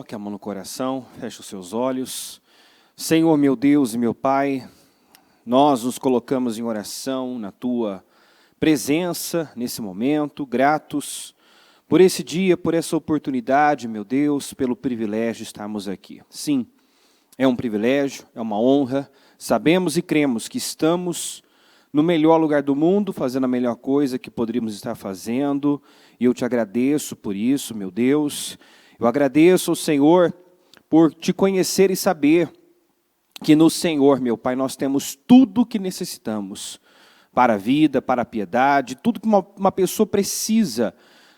Coloque a mão no coração, feche os seus olhos. Senhor, meu Deus e meu Pai, nós nos colocamos em oração na Tua presença nesse momento, gratos por esse dia, por essa oportunidade, meu Deus, pelo privilégio de estarmos aqui. Sim, é um privilégio, é uma honra, sabemos e cremos que estamos no melhor lugar do mundo, fazendo a melhor coisa que poderíamos estar fazendo, e eu te agradeço por isso, meu Deus. Eu agradeço ao Senhor por te conhecer e saber que no Senhor, meu Pai, nós temos tudo o que necessitamos para a vida, para a piedade, tudo que uma pessoa precisa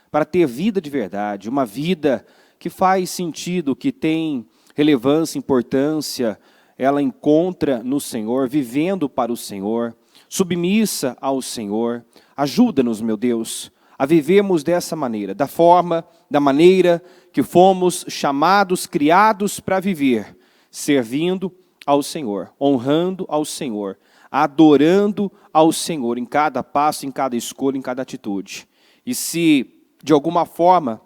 para ter vida de verdade, uma vida que faz sentido, que tem relevância, importância, ela encontra no Senhor, vivendo para o Senhor, submissa ao Senhor. Ajuda-nos, meu Deus, a vivermos dessa maneira, da maneira que fomos chamados, criados para viver, servindo ao Senhor, honrando ao Senhor, adorando ao Senhor em cada passo, em cada escolha, em cada atitude. E se de alguma forma,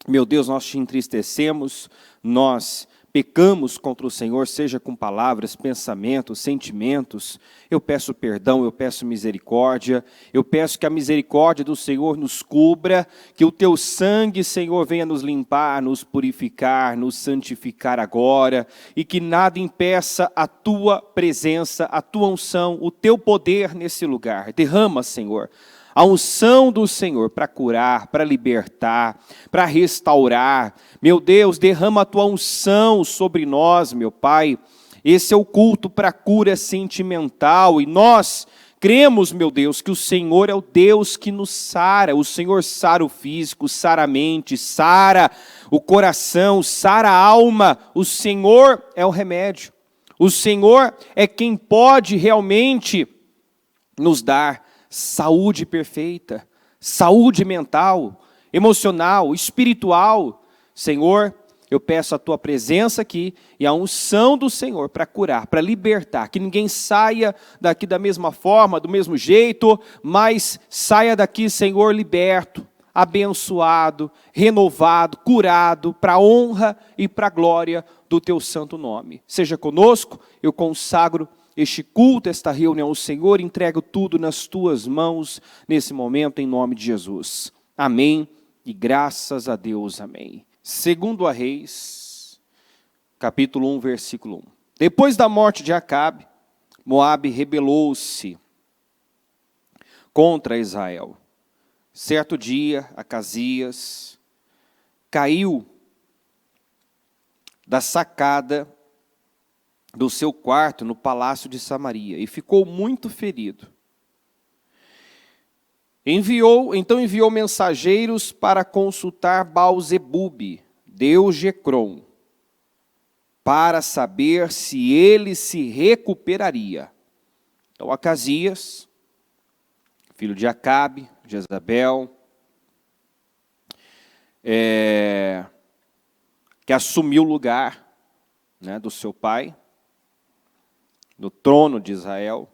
meu Deus, nós te entristecemos, nós pecamos contra o Senhor, seja com palavras, pensamentos, sentimentos, eu peço perdão, eu peço misericórdia, eu peço que a misericórdia do Senhor nos cubra, que o teu sangue, Senhor, venha nos limpar, nos purificar, nos santificar agora, e que nada impeça a tua presença, a tua unção, o teu poder nesse lugar. Derrama, Senhor, a unção do Senhor para curar, para libertar, para restaurar. Meu Deus, derrama a tua unção sobre nós, meu Pai. Esse é o culto para a cura sentimental. E nós cremos, meu Deus, que o Senhor é o Deus que nos sara. O Senhor sara o físico, sara a mente, sara o coração, sara a alma. O Senhor é o remédio. O Senhor é quem pode realmente nos dar saúde perfeita, saúde mental, emocional, espiritual. Senhor, eu peço a tua presença aqui e a unção do Senhor para curar, para libertar, que ninguém saia daqui da mesma forma, do mesmo jeito, mas saia daqui, Senhor, liberto, abençoado, renovado, curado, para a honra e para a glória do teu santo nome. Seja conosco, eu consagro este culto, esta reunião ao Senhor, entrego tudo nas tuas mãos nesse momento, em nome de Jesus. Amém e graças a Deus, amém. Segundo a Reis, capítulo 1, versículo 1. Depois da morte de Acabe, Moabe rebelou-se contra Israel. Certo dia, Acasias caiu da sacada do seu quarto no palácio de Samaria e ficou muito ferido. Então enviou mensageiros para consultar Baal-zebube, deus de Ecrom, para saber se ele se recuperaria. Então Acasias, filho de Acabe, Jezabel, que assumiu o lugar, do seu pai, no trono de Israel,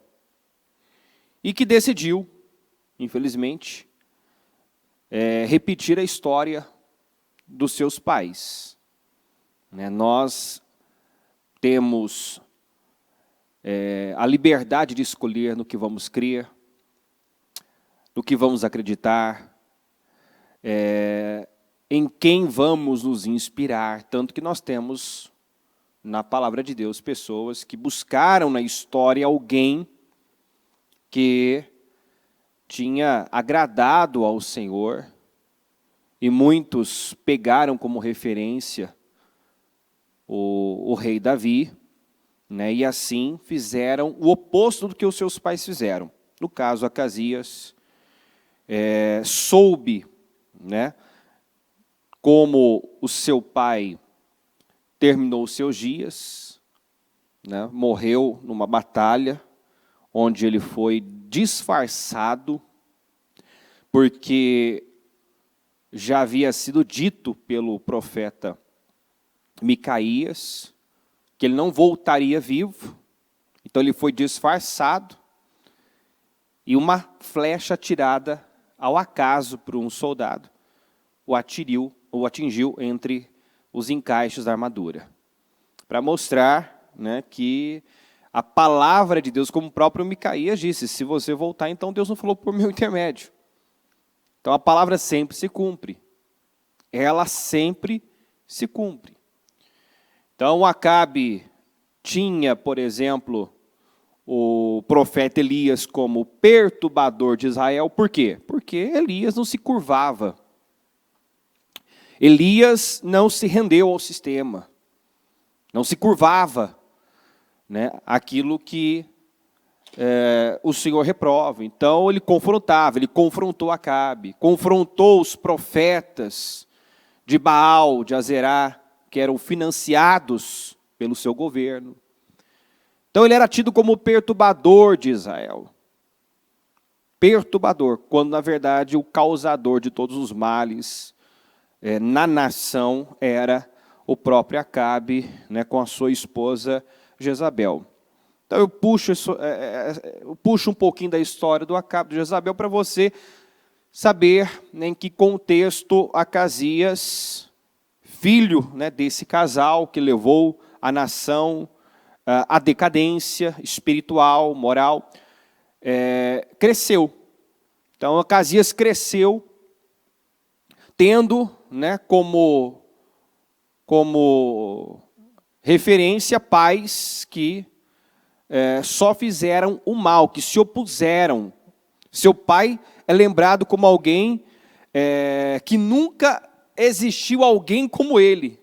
e que decidiu, infelizmente, repetir a história dos seus pais. Nós temos a liberdade de escolher no que vamos crer, no que vamos acreditar, em quem vamos nos inspirar, tanto que nós temos na palavra de Deus pessoas que buscaram na história alguém que tinha agradado ao Senhor, e muitos pegaram como referência o rei Davi, e assim fizeram o oposto do que os seus pais fizeram. No caso, Acasias soube, como o seu pai terminou os seus dias, morreu numa batalha, onde ele foi disfarçado, porque já havia sido dito pelo profeta Micaías, que ele não voltaria vivo, então ele foi disfarçado, e uma flecha atirada ao acaso por um soldado o atingiu entre os encaixes da armadura, para mostrar, né, que a palavra de Deus, como o próprio Micaías disse, se você voltar, então Deus não falou por meu intermédio. Então a palavra sempre se cumpre. Ela sempre se cumpre. Então Acabe tinha, por exemplo, o profeta Elias como perturbador de Israel. Por quê? Porque Elias não se curvava. Elias não se rendeu ao sistema. Não se curvava, né, aquilo que o Senhor reprova. Então ele confrontava, ele confrontou Acabe, confrontou os profetas de Baal, de Azerá, que eram financiados pelo seu governo. Então ele era tido como perturbador de Israel. Perturbador, quando na verdade o causador de todos os males na nação era o próprio Acabe, né, com a sua esposa Jezabel. Então eu puxo um pouquinho da história do Acabe de Jezabel para você saber, né, em que contexto Acasias, filho, né, desse casal que levou a nação à decadência espiritual, moral, cresceu. Então Acasias cresceu tendo, né, como referência pais que só fizeram o mal, que se opuseram. Seu pai é lembrado como alguém que nunca existiu alguém como ele,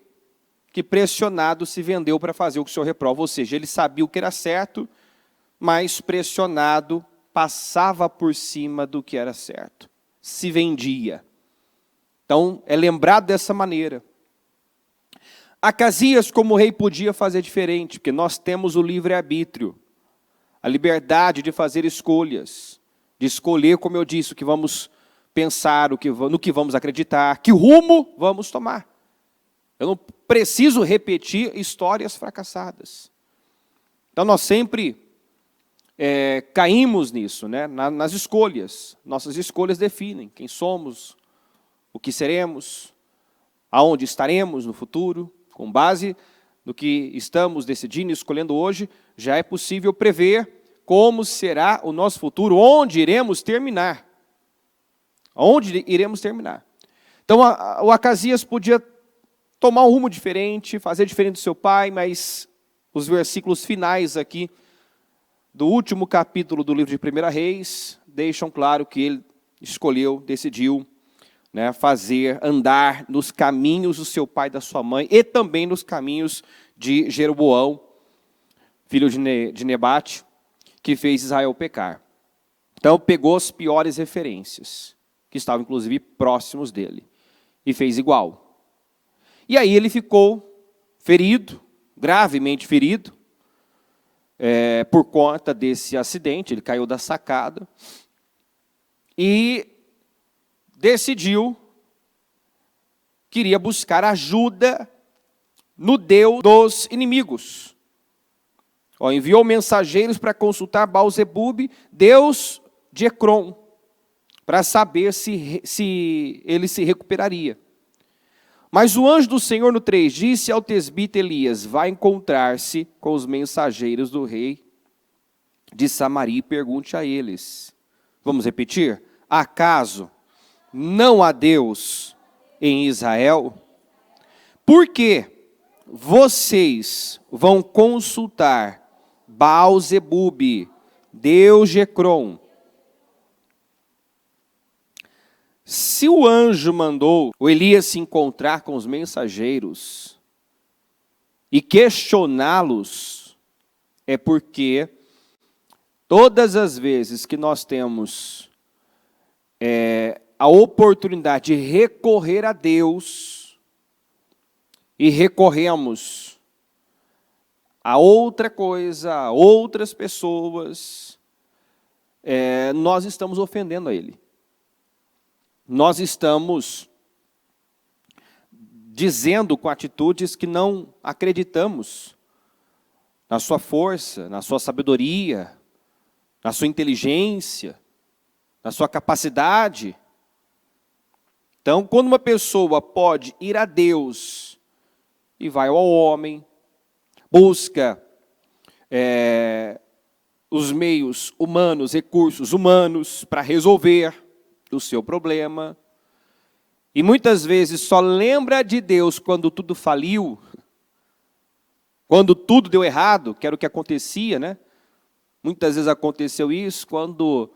que pressionado se vendeu para fazer o que o Senhor reprova. Ou seja, ele sabia o que era certo, mas pressionado passava por cima do que era certo. Se vendia. Então, é lembrado dessa maneira. Acasias, como rei, podia fazer diferente, porque nós temos o livre-arbítrio, a liberdade de fazer escolhas, de escolher, como eu disse, o que vamos pensar, no que vamos acreditar, que rumo vamos tomar. Eu não preciso repetir histórias fracassadas. Então, nós sempre caímos nisso, né? Nas escolhas. Nossas escolhas definem quem somos, o que seremos, aonde estaremos no futuro. Com base no que estamos decidindo e escolhendo hoje, já é possível prever como será o nosso futuro, onde iremos terminar. Onde iremos terminar. Então, o Acasias podia tomar um rumo diferente, fazer diferente do seu pai, mas os versículos finais aqui do último capítulo do livro de 1 Reis deixam claro que ele escolheu, decidiu, né, andar nos caminhos do seu pai e da sua mãe, e também nos caminhos de Jeroboão, filho de Nebate, que fez Israel pecar. Então pegou as piores referências, que estavam inclusive próximos dele, e fez igual. E aí ele ficou ferido, gravemente ferido, por conta desse acidente. Ele caiu da sacada, e decidiu, queria buscar ajuda no Deus dos inimigos. Enviou mensageiros para consultar Baal-zebub, Deus de Ecrom, para saber se ele se recuperaria. Mas o anjo do Senhor no 3 disse ao tesbita Elias: vai encontrar-se com os mensageiros do rei de Samaria e pergunte a eles. Vamos repetir? Acaso não há Deus em Israel? Por que vocês vão consultar Baal-zebub, Deus de Ecrom? Se o anjo mandou o Elias se encontrar com os mensageiros e questioná-los, é porque todas as vezes que nós temos a oportunidade de recorrer a Deus e recorremos a outra coisa, a outras pessoas, nós estamos ofendendo a Ele. Nós estamos dizendo com atitudes que não acreditamos na sua força, na sua sabedoria, na sua inteligência, na sua capacidade. Então, quando uma pessoa pode ir a Deus e vai ao homem, busca os meios humanos, recursos humanos para resolver o seu problema. E muitas vezes só lembra de Deus quando tudo faliu, quando tudo deu errado, que era o que acontecia, né? Muitas vezes aconteceu isso, quando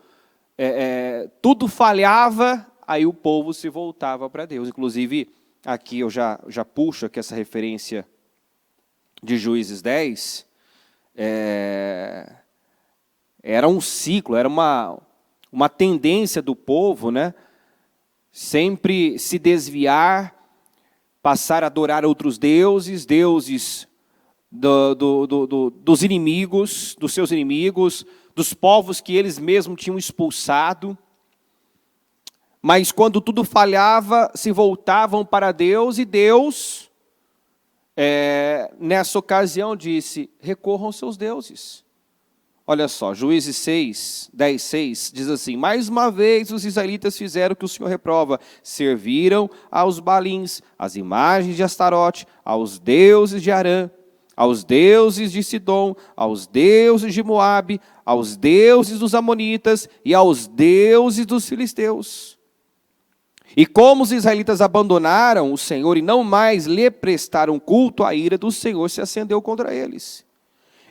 tudo falhava, aí o povo se voltava para Deus. Inclusive, aqui eu já puxo aqui essa referência de Juízes 10, era um ciclo, era uma tendência do povo, né? Sempre se desviar, passar a adorar outros deuses, dos inimigos, dos seus inimigos, dos povos que eles mesmos tinham expulsado. Mas quando tudo falhava, se voltavam para Deus, e Deus, nessa ocasião, disse: recorram aos seus deuses. Olha só, Juízes 10:6 diz assim: mais uma vez os israelitas fizeram o que o Senhor reprova, serviram aos Baalins, às imagens de Astarote, aos deuses de Arã, aos deuses de Sidom, aos deuses de Moabe, aos deuses dos Amonitas e aos deuses dos filisteus. E como os israelitas abandonaram o Senhor e não mais lhe prestaram culto, a ira do Senhor se acendeu contra eles.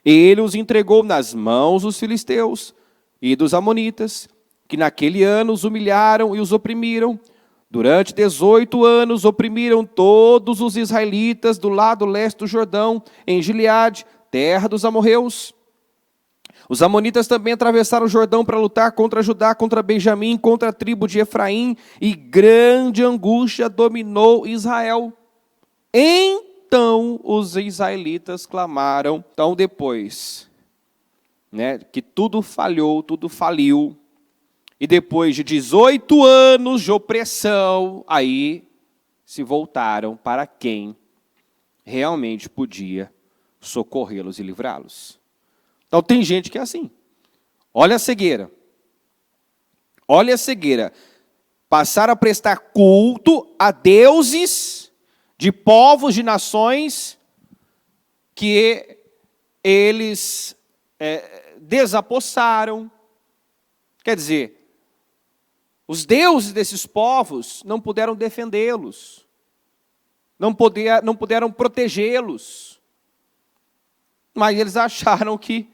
Ele os entregou nas mãos dos filisteus e dos amonitas, que naquele ano os humilharam e os oprimiram. Durante 18 anos oprimiram todos os israelitas do lado leste do Jordão, em Gileade, terra dos amorreus. Os amonitas também atravessaram o Jordão para lutar contra Judá, contra Benjamim, contra a tribo de Efraim, e grande angústia dominou Israel. Então os israelitas clamaram. Então depois, que tudo falhou, tudo faliu, e depois de 18 anos de opressão, aí se voltaram para quem realmente podia socorrê-los e livrá-los. Então tem gente que é assim. Olha a cegueira. Olha a cegueira. Passaram a prestar culto a deuses de povos, de nações, que eles desapossaram. Quer dizer, os deuses desses povos não puderam defendê-los, não puderam protegê-los, mas eles acharam que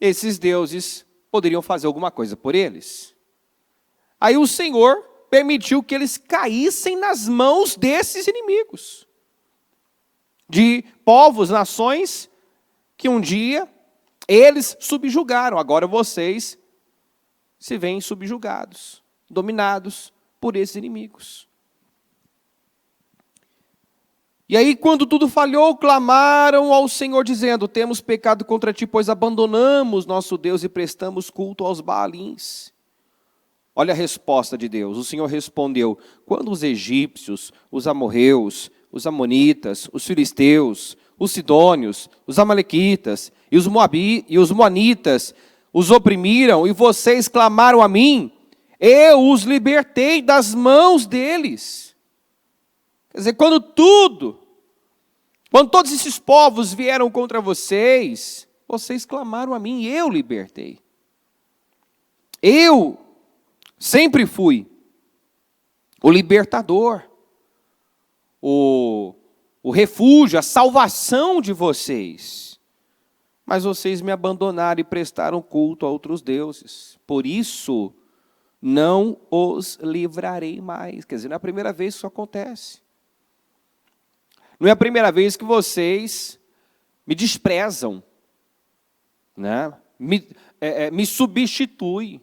esses deuses poderiam fazer alguma coisa por eles. Aí o Senhor permitiu que eles caíssem nas mãos desses inimigos, de povos, nações, que um dia eles subjugaram. Agora vocês se veem subjugados, dominados por esses inimigos. E aí, quando tudo falhou, clamaram ao Senhor, dizendo: temos pecado contra ti, pois abandonamos nosso Deus e prestamos culto aos Baalins. Olha a resposta de Deus. O Senhor respondeu: quando os egípcios, os amorreus, os amonitas, os filisteus, os sidônios, os amalequitas e os moanitas os oprimiram e vocês clamaram a mim, eu os libertei das mãos deles. Quer dizer, quando todos esses povos vieram contra vocês, vocês clamaram a mim e eu libertei. Eu sempre fui o libertador, o refúgio, a salvação de vocês. Mas vocês me abandonaram e prestaram culto a outros deuses. Por isso, não os livrarei mais. Quer dizer, não é a primeira vez que isso acontece. Não é a primeira vez que vocês me desprezam, me substituem.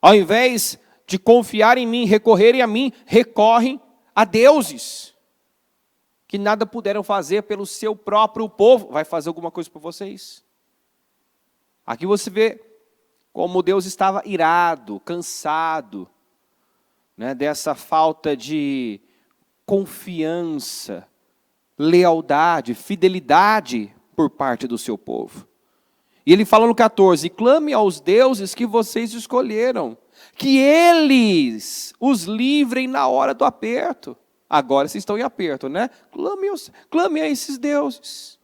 Ao invés de confiar em mim, recorrerem a mim, recorrem a deuses que nada puderam fazer pelo seu próprio povo. Vai fazer alguma coisa por vocês? Aqui você vê como Deus estava irado, cansado, dessa falta de confiança, lealdade, fidelidade por parte do seu povo. E ele fala no 14: clame aos deuses que vocês escolheram, que eles os livrem na hora do aperto. Agora vocês estão em aperto, né? Clame a esses deuses.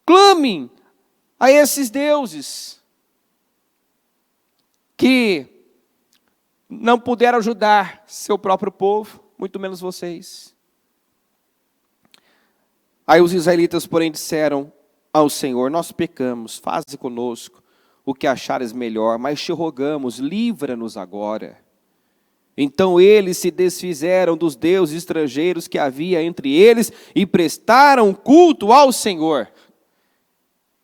Clamem a esses deuses que não puderam ajudar seu próprio povo, muito menos vocês. Aí os israelitas, porém, disseram ao Senhor: nós pecamos, faze conosco o que achares melhor, mas te rogamos, livra-nos agora. Então eles se desfizeram dos deuses estrangeiros que havia entre eles e prestaram culto ao Senhor.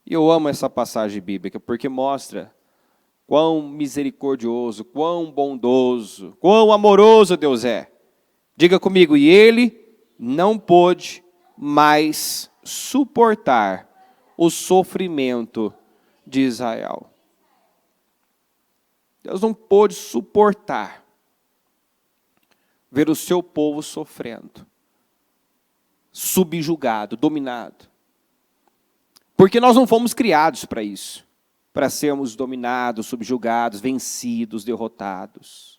E eu amo essa passagem bíblica, porque mostra quão misericordioso, quão bondoso, quão amoroso Deus é. Diga comigo: e ele não pôde mais suportar o sofrimento de Israel. Deus não pôde suportar ver o seu povo sofrendo, subjugado, dominado. Porque nós não fomos criados para isso, para sermos dominados, subjugados, vencidos, derrotados.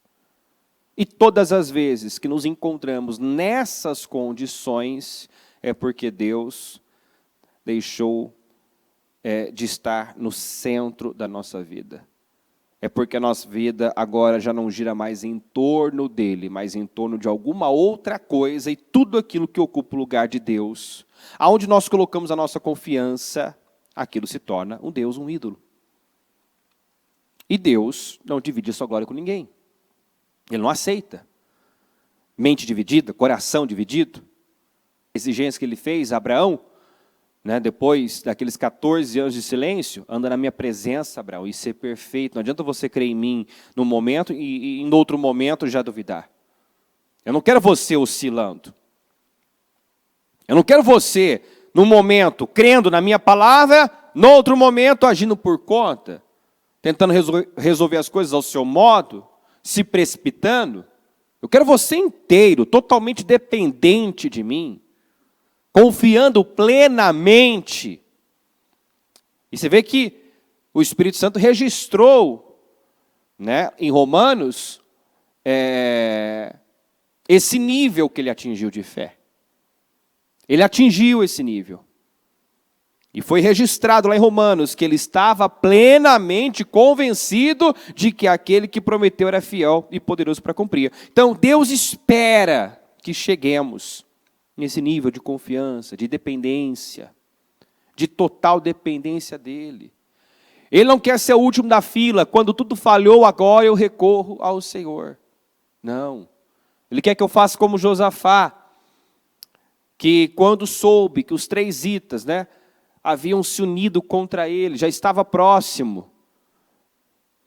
E todas as vezes que nos encontramos nessas condições, é porque Deus deixou de estar no centro da nossa vida. É porque a nossa vida agora já não gira mais em torno dele, mas em torno de alguma outra coisa, e tudo aquilo que ocupa o lugar de Deus, aonde nós colocamos a nossa confiança, aquilo se torna um Deus, um ídolo. E Deus não divide a sua glória com ninguém. Ele não aceita. Mente dividida, coração dividido. Exigência que ele fez a Abraão, né, depois daqueles 14 anos de silêncio: anda na minha presença, Abraão, e ser perfeito. Não adianta você crer em mim num momento e em outro momento já duvidar. Eu não quero você oscilando. Eu não quero você, num momento, crendo na minha palavra, no outro momento, agindo por conta, tentando resolver as coisas ao seu modo, se precipitando. Eu quero você inteiro, totalmente dependente de mim, confiando plenamente. E você vê que o Espírito Santo registrou, né, em Romanos, esse nível que ele atingiu de fé. Ele atingiu esse nível. E foi registrado lá em Romanos que ele estava plenamente convencido de que aquele que prometeu era fiel e poderoso para cumprir. Então Deus espera que cheguemos nesse nível de confiança, de dependência, de total dependência dele. Ele não quer ser o último da fila. Quando tudo falhou, agora eu recorro ao Senhor. Não. Ele quer que eu faça como Josafá, que quando soube que os 3 itas, né, haviam se unido contra ele, já estava próximo.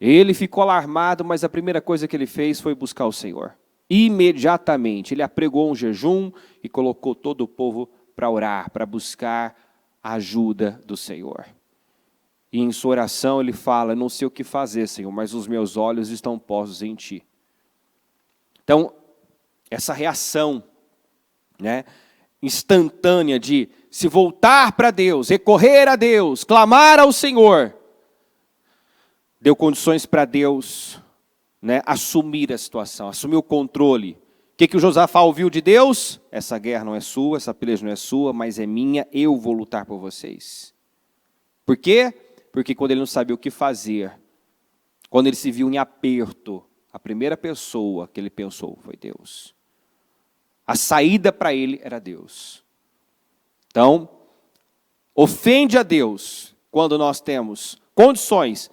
Ele ficou alarmado, mas a primeira coisa que ele fez foi buscar o Senhor. Imediatamente, ele apregou um jejum e colocou todo o povo para orar, para buscar a ajuda do Senhor. E em sua oração ele fala: não sei o que fazer, Senhor, mas os meus olhos estão postos em Ti. Então, essa reação, né, instantânea de se voltar para Deus, recorrer a Deus, clamar ao Senhor, deu condições para Deus, né, assumir a situação, assumir o controle. O que o Josafá ouviu de Deus? Essa guerra não é sua, essa peleja não é sua, mas é minha, eu vou lutar por vocês. Por quê? Porque quando ele não sabia o que fazer, quando ele se viu em aperto, a primeira pessoa que ele pensou foi Deus. A saída para ele era Deus. Então, ofende a Deus quando nós temos condições,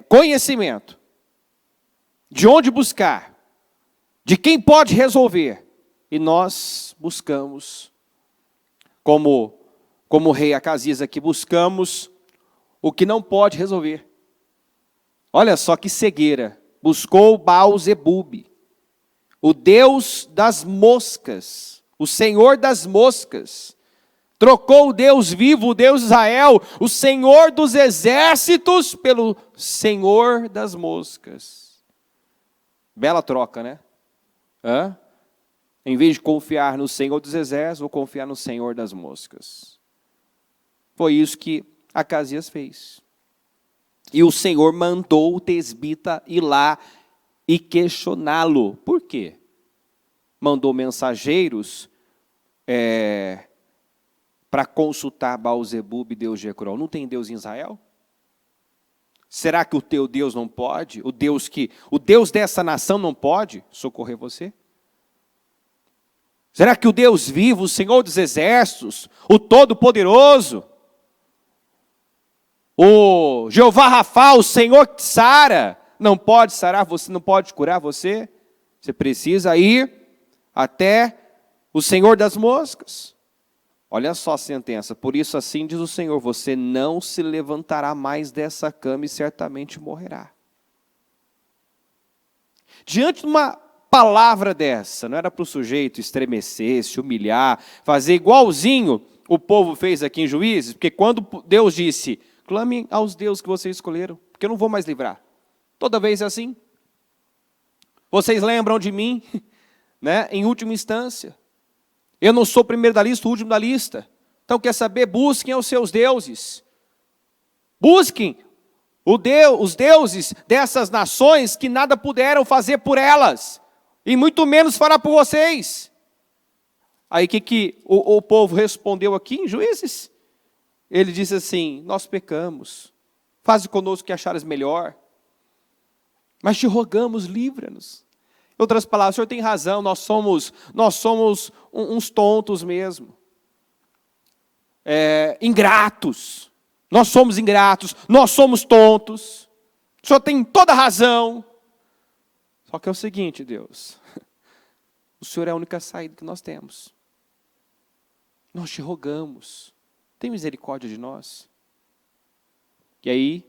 conhecimento, de onde buscar, de quem pode resolver. E nós buscamos, como o rei Acasias aqui, buscamos o que não pode resolver. Olha só que cegueira. Buscou Baal-zebub, o Deus das moscas, o Senhor das moscas. Trocou o Deus vivo, o Deus de Israel, o Senhor dos exércitos, pelo Senhor das moscas. Bela troca, né? Em vez de confiar no Senhor dos exércitos, vou confiar no Senhor das moscas. Foi isso que Acasias fez. E o Senhor mandou o tesbita ir lá e questioná-lo. Por quê? mandou mensageiros para consultar Baal-zebub, deus de Ecrón? Não tem Deus em Israel? Será que o teu Deus não pode? O Deus dessa nação não pode socorrer você? Será que o Deus vivo, o Senhor dos exércitos, o Todo-Poderoso, o Jeová Rafa, o Senhor que sara, não pode sarar você, não pode curar você? Você precisa ir até o Senhor das moscas. Olha só a sentença. Por isso assim diz o Senhor, você não se levantará mais dessa cama e certamente morrerá. Diante de uma palavra dessa, não era para o sujeito estremecer, se humilhar, fazer igualzinho o povo fez aqui em Juízes, porque quando Deus disse, clamem aos deuses que vocês escolheram, porque eu não vou mais livrar. Toda vez é assim. Vocês lembram de mim, né? Em última instância. Eu não sou o primeiro da lista, o último da lista. Então, quer saber? Busquem os seus deuses. Busquem os deuses dessas nações que nada puderam fazer por elas. E muito menos fará por vocês. Aí o que o povo respondeu aqui em Juízes? Ele disse assim, nós pecamos. Faze conosco o que achares melhor. Mas te rogamos, livra-nos. Em outras palavras, o Senhor tem razão, nós somos uns tontos mesmo. Ingratos. Nós somos ingratos, nós somos tontos. O Senhor tem toda a razão. Só que é o seguinte, Deus. O Senhor é a única saída que nós temos. Nós te rogamos. Tem misericórdia de nós. E aí,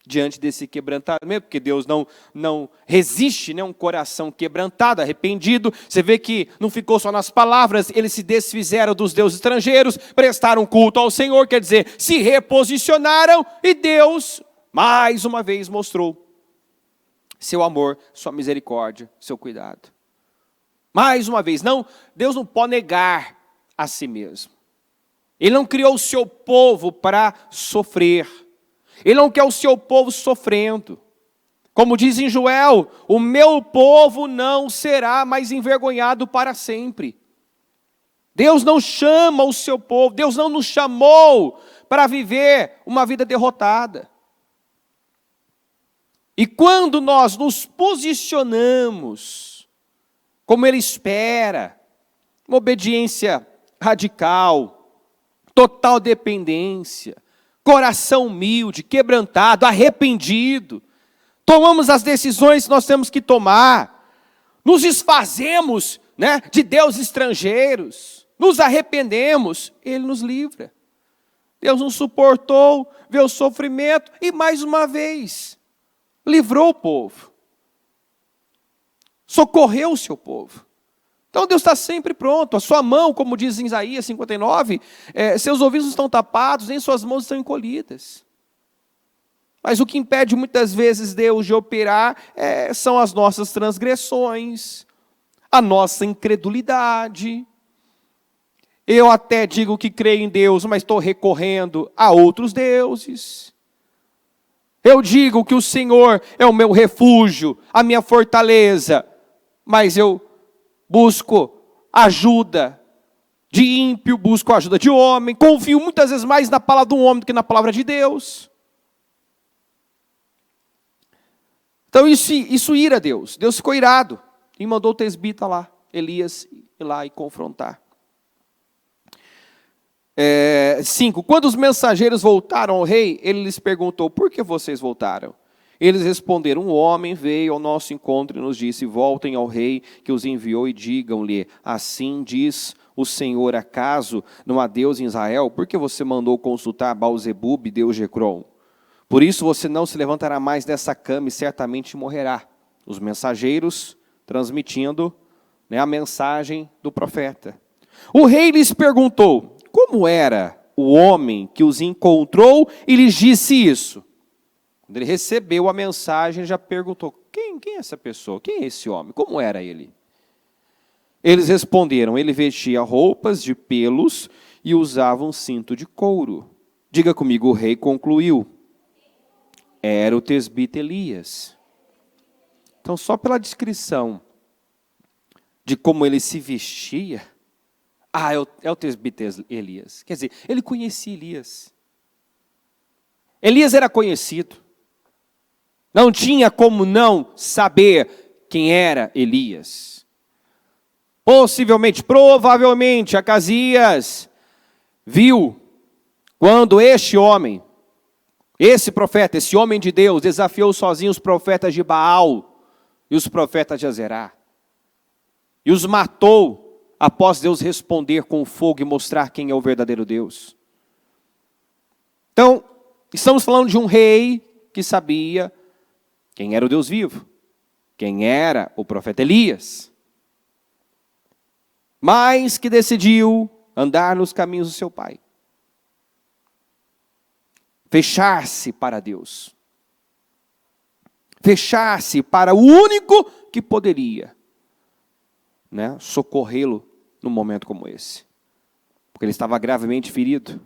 diante desse quebrantamento, porque Deus não resiste, né, um coração quebrantado, arrependido. Você vê que não ficou só nas palavras, eles se desfizeram dos deuses estrangeiros, prestaram culto ao Senhor, quer dizer, se reposicionaram e Deus, mais uma vez, mostrou seu amor, sua misericórdia, seu cuidado. Mais uma vez, Deus não pode negar a si mesmo. Ele não criou o seu povo para sofrer. Ele não quer o seu povo sofrendo. Como diz em Joel, o meu povo não será mais envergonhado para sempre. Deus não chama o seu povo, Deus não nos chamou para viver uma vida derrotada. E quando nós nos posicionamos, como Ele espera, uma obediência radical, total dependência, coração humilde, quebrantado, arrependido, tomamos as decisões que nós temos que tomar, nos desfazemos, né, de deuses estrangeiros, nos arrependemos, Ele nos livra. Deus não suportou ver o sofrimento e mais uma vez, livrou o povo, socorreu o seu povo. Então Deus está sempre pronto, a sua mão, como diz em Isaías 59, seus ouvidos estão tapados, nem suas mãos estão encolhidas. Mas o que impede muitas vezes Deus de operar são as nossas transgressões, a nossa incredulidade. Eu até digo que creio em Deus, mas estou recorrendo a outros deuses. Eu digo que o Senhor é o meu refúgio, a minha fortaleza, mas eu busco ajuda de ímpio, busco ajuda de homem, confio muitas vezes mais na palavra do homem do que na palavra de Deus. Então isso ira Deus. Deus ficou irado e mandou o tesbita lá, Elias, ir lá e confrontar. 5. Quando os mensageiros voltaram ao rei, ele lhes perguntou, por que vocês voltaram? Eles responderam, um homem veio ao nosso encontro e nos disse, voltem ao rei que os enviou e digam-lhe, assim diz o Senhor, acaso não há Deus em Israel? Por que você mandou consultar Baal-zebub, deus de Ecrón? Por isso você não se levantará mais dessa cama e certamente morrerá. Os mensageiros transmitindo, né, a mensagem do profeta. O rei lhes perguntou, como era o homem que os encontrou e lhes disse isso? Quando ele recebeu a mensagem, ele já perguntou, quem é essa pessoa? Quem é esse homem? Como era ele? Eles responderam, ele vestia roupas de pelos e usava um cinto de couro. Diga comigo, o rei concluiu. Era o tesbita Elias. Então, só pela descrição de como ele se vestia. É o presbítero Elias. Quer dizer, ele conhecia Elias. Elias era conhecido. Não tinha como não saber quem era Elias. Provavelmente, Acasias viu quando este homem, esse profeta, esse homem de Deus, desafiou sozinho os profetas de Baal e os profetas de Azerá. E os matou após Deus responder com fogo e mostrar quem é o verdadeiro Deus. Então, estamos falando de um rei que sabia quem era o Deus vivo, quem era o profeta Elias, mas que decidiu andar nos caminhos do seu pai. Fechar-se para Deus. Fechar-se para o único que poderia, socorrê-lo num momento como esse. Porque ele estava gravemente ferido.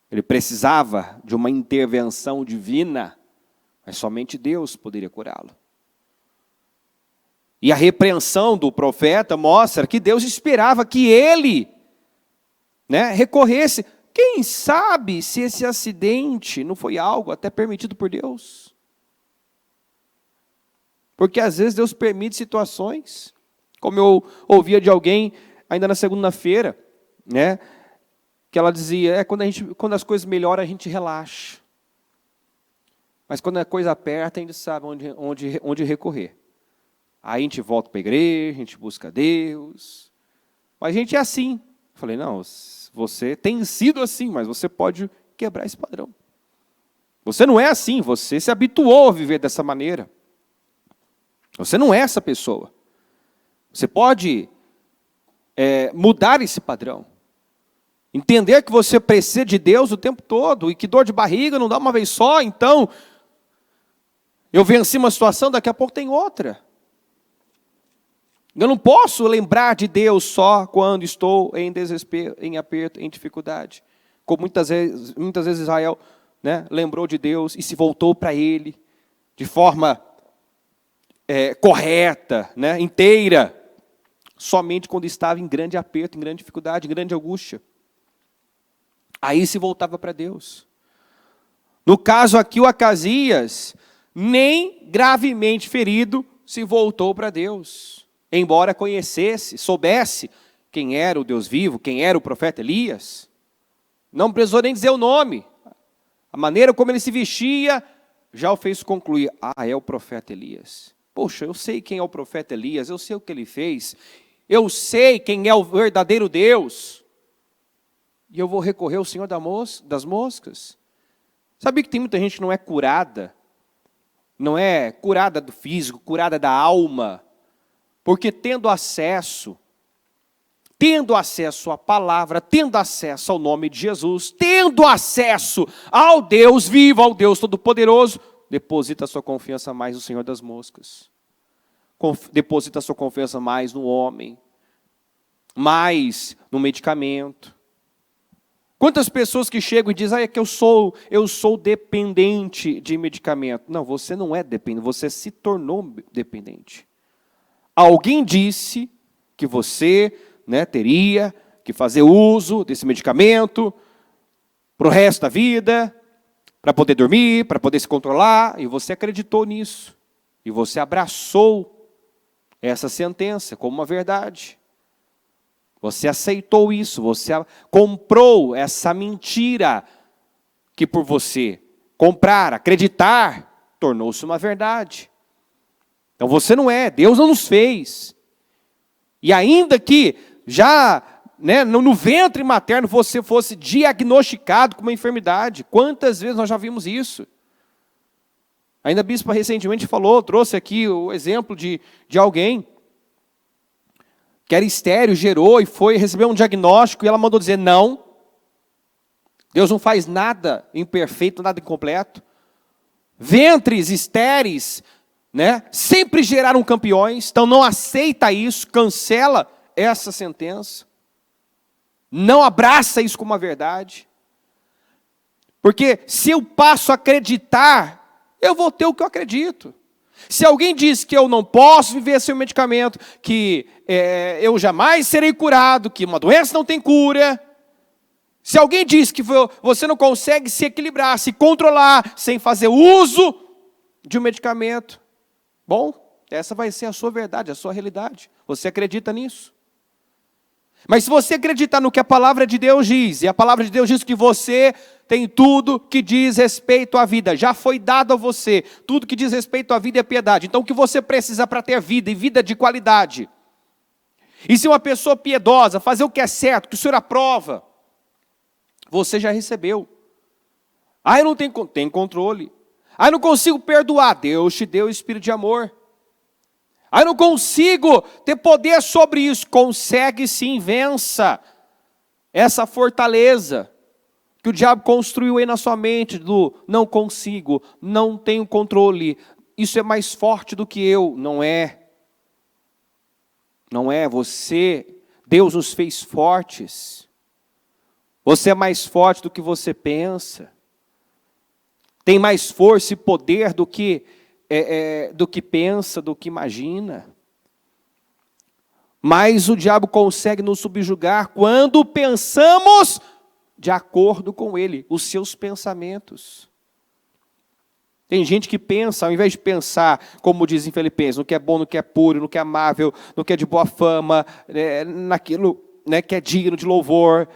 Ele precisava de uma intervenção divina, mas somente Deus poderia curá-lo. E a repreensão do profeta mostra que Deus esperava que ele recorresse. Quem sabe se esse acidente não foi algo até permitido por Deus? Porque às vezes Deus permite situações, como eu ouvia de alguém ainda na segunda-feira, que ela dizia, quando as coisas melhoram a gente relaxa. Mas quando a coisa aperta, a gente sabe onde recorrer. Aí a gente volta para a igreja, a gente busca Deus. Mas a gente é assim. Eu falei, não, você tem sido assim, mas você pode quebrar esse padrão. Você não é assim, você se habituou a viver dessa maneira. Você não é essa pessoa. Você pode mudar esse padrão. Entender que você precisa de Deus o tempo todo e que dor de barriga não dá uma vez só, então eu venci uma situação, daqui a pouco tem outra. Eu não posso lembrar de Deus só quando estou em desespero, em aperto, em dificuldade. Como muitas vezes Israel lembrou de Deus e se voltou para Ele de forma correta, inteira, somente quando estava em grande aperto, em grande dificuldade, em grande angústia. Aí se voltava para Deus. No caso aqui, o Acasias, nem gravemente ferido, se voltou para Deus. Embora conhecesse, soubesse quem era o Deus vivo, quem era o profeta Elias. Não precisou nem dizer o nome. A maneira como ele se vestia já o fez concluir. É o profeta Elias. Poxa, eu sei quem é o profeta Elias, eu sei o que ele fez. Eu sei quem é o verdadeiro Deus. E eu vou recorrer ao Senhor das moscas. Sabia que tem muita gente que não é curada? Não é curada do físico, curada da alma. Porque tendo acesso à palavra, tendo acesso ao nome de Jesus, tendo acesso ao Deus vivo, ao Deus Todo-Poderoso, deposita a sua confiança mais no Senhor das moscas. Deposita a sua confiança mais no homem, mais no medicamento. Quantas pessoas que chegam e dizem, é que eu sou dependente de medicamento. Não, você não é dependente, você se tornou dependente. Alguém disse que você teria que fazer uso desse medicamento para o resto da vida, para poder dormir, para poder se controlar, e você acreditou nisso. E você abraçou essa sentença como uma verdade. Você aceitou isso, você comprou essa mentira que por você comprar, acreditar, tornou-se uma verdade. Então você não é, Deus não nos fez. E ainda que já no ventre materno você fosse diagnosticado com uma enfermidade, quantas vezes nós já vimos isso? Ainda a bispa recentemente trouxe aqui o exemplo de alguém que era estéril, gerou e recebeu um diagnóstico e ela mandou dizer não. Deus não faz nada imperfeito, nada incompleto. Ventres estéreis, sempre geraram campeões, então não aceita isso, cancela essa sentença. Não abraça isso como uma verdade. Porque se eu passo a acreditar, eu vou ter o que eu acredito. Se alguém diz que eu não posso viver sem o medicamento, que eu jamais serei curado, que uma doença não tem cura. Se alguém diz que você não consegue se equilibrar, se controlar, sem fazer uso de um medicamento, bom, essa vai ser a sua verdade, a sua realidade. Você acredita nisso? Mas se você acreditar no que a palavra de Deus diz, e a palavra de Deus diz que você tem tudo que diz respeito à vida, já foi dado a você, tudo que diz respeito à vida é piedade. Então o que você precisa para ter vida, e vida de qualidade? E se uma pessoa piedosa fazer o que é certo, que o Senhor aprova, você já recebeu. Eu não tenho controle. Eu não consigo perdoar. Deus te deu o espírito de amor. Eu não consigo ter poder sobre isso. Consegue sim, vença essa fortaleza que o diabo construiu aí na sua mente do não consigo, não tenho controle, isso é mais forte do que eu. Não é. Não é você. Deus nos fez fortes. Você é mais forte do que você pensa. Tem mais força e poder do que pensa, do que imagina. Mas o diabo consegue nos subjugar quando pensamos de acordo com ele, os seus pensamentos. Tem gente que pensa, ao invés de pensar, como dizem Filipenses, no que é bom, no que é puro, no que é amável, no que é de boa fama, naquilo que é digno de louvor.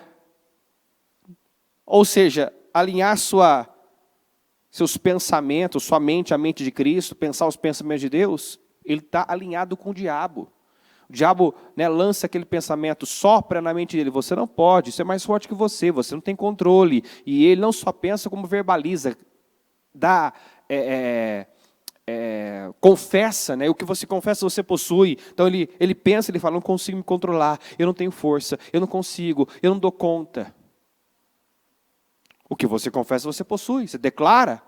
Ou seja, alinhar seus pensamentos, sua mente, a mente de Cristo, pensar os pensamentos de Deus, ele está alinhado com o diabo. O diabo lança aquele pensamento, sopra na mente dele, você não pode, isso é mais forte que você não tem controle. E ele não só pensa como verbaliza, confessa, o que você confessa você possui. Então ele pensa, ele fala, não consigo me controlar, eu não tenho força, eu não consigo, eu não dou conta. O que você confessa, você possui, você declara.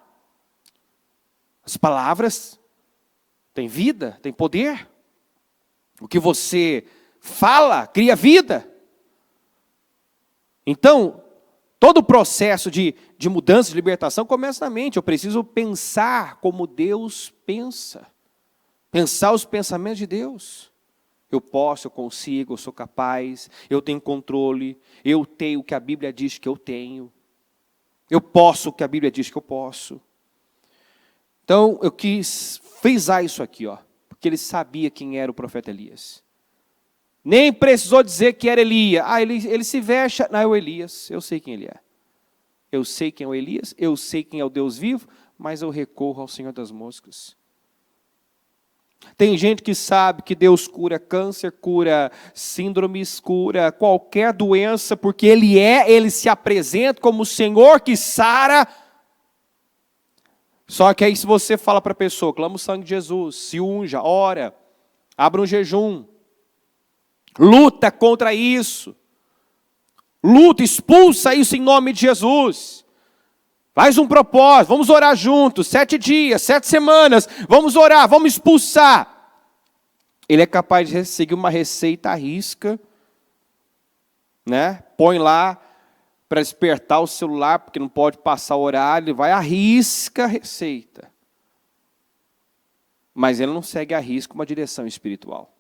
As palavras têm vida, têm poder. O que você fala, cria vida. Então, todo o processo de mudança, de libertação, começa na mente. Eu preciso pensar como Deus pensa. Pensar os pensamentos de Deus. Eu posso, eu consigo, eu sou capaz, eu tenho controle, eu tenho o que a Bíblia diz que eu tenho. Eu posso o que a Bíblia diz que eu posso. Então, eu quis frisar isso aqui, porque ele sabia quem era o profeta Elias. Nem precisou dizer que era Elias. Ele se veste, não, é o Elias, eu sei quem ele é. Eu sei quem é o Elias, eu sei quem é o Deus vivo, mas eu recorro ao Senhor das moscas. Tem gente que sabe que Deus cura câncer, cura síndromes, cura qualquer doença, porque Ele se apresenta como o Senhor que sara. Só que aí se você fala para a pessoa, clama o sangue de Jesus, se unja, ora, abra um jejum, luta contra isso, luta, expulsa isso em nome de Jesus. Faz um propósito, vamos orar juntos, 7 dias, 7 semanas, vamos orar, vamos expulsar. Ele é capaz de seguir uma receita à risca, põe lá para despertar o celular, porque não pode passar o horário, ele vai à risca a receita. Mas ele não segue à risca uma direção espiritual.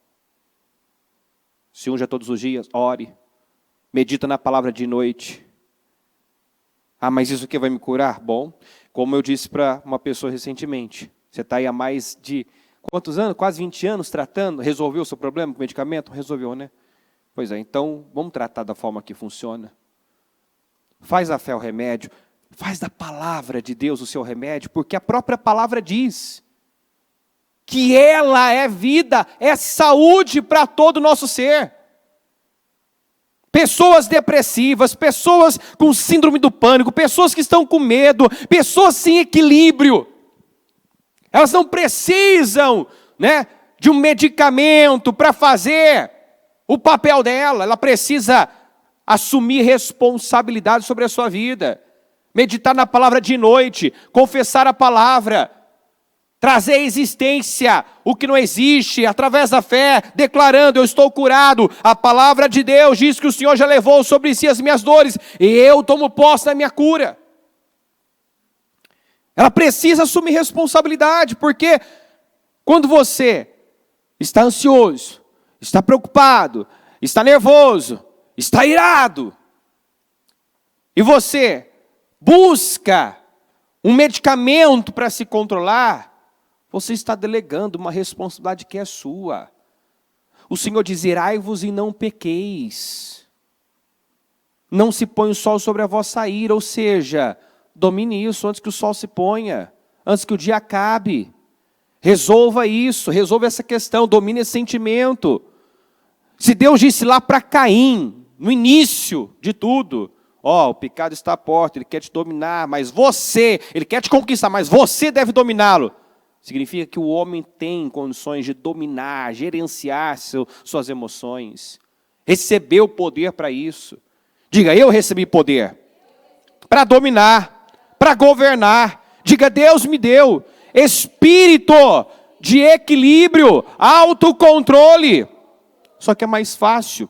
Se unja todos os dias, ore, medita na palavra de noite. Mas isso aqui vai me curar? Bom, como eu disse para uma pessoa recentemente, você está aí há mais de quantos anos? Quase 20 anos tratando, resolveu o seu problema com medicamento? Resolveu, né? Pois é, então vamos tratar da forma que funciona. Faz a fé o remédio, faz da palavra de Deus o seu remédio, porque a própria palavra diz que ela é vida, é saúde para todo o nosso ser. Pessoas depressivas, pessoas com síndrome do pânico, pessoas que estão com medo, pessoas sem equilíbrio. Elas não precisam, de um medicamento para fazer o papel dela. Ela precisa assumir responsabilidade sobre a sua vida. Meditar na palavra de noite, confessar a palavra, trazer à existência o que não existe, através da fé, declarando, eu estou curado. A palavra de Deus diz que o Senhor já levou sobre si as minhas dores, e eu tomo posse da minha cura. Ela precisa assumir responsabilidade, porque quando você está ansioso, está preocupado, está nervoso, está irado, e você busca um medicamento para se controlar, você está delegando uma responsabilidade que é sua. O Senhor diz: irai-vos e não pequeis. Não se põe o sol sobre a vossa ira, ou seja, domine isso antes que o sol se ponha, antes que o dia acabe. Resolva isso, resolva essa questão, domine esse sentimento. Se Deus disse lá para Caim, no início de tudo, ó, o pecado está à porta, ele quer te dominar, mas você, ele quer te conquistar, mas você deve dominá-lo. Significa que o homem tem condições de dominar, gerenciar suas emoções. Recebeu poder para isso. Diga: eu recebi poder para dominar, para governar. Diga: Deus me deu espírito de equilíbrio, autocontrole. Só que é mais fácil.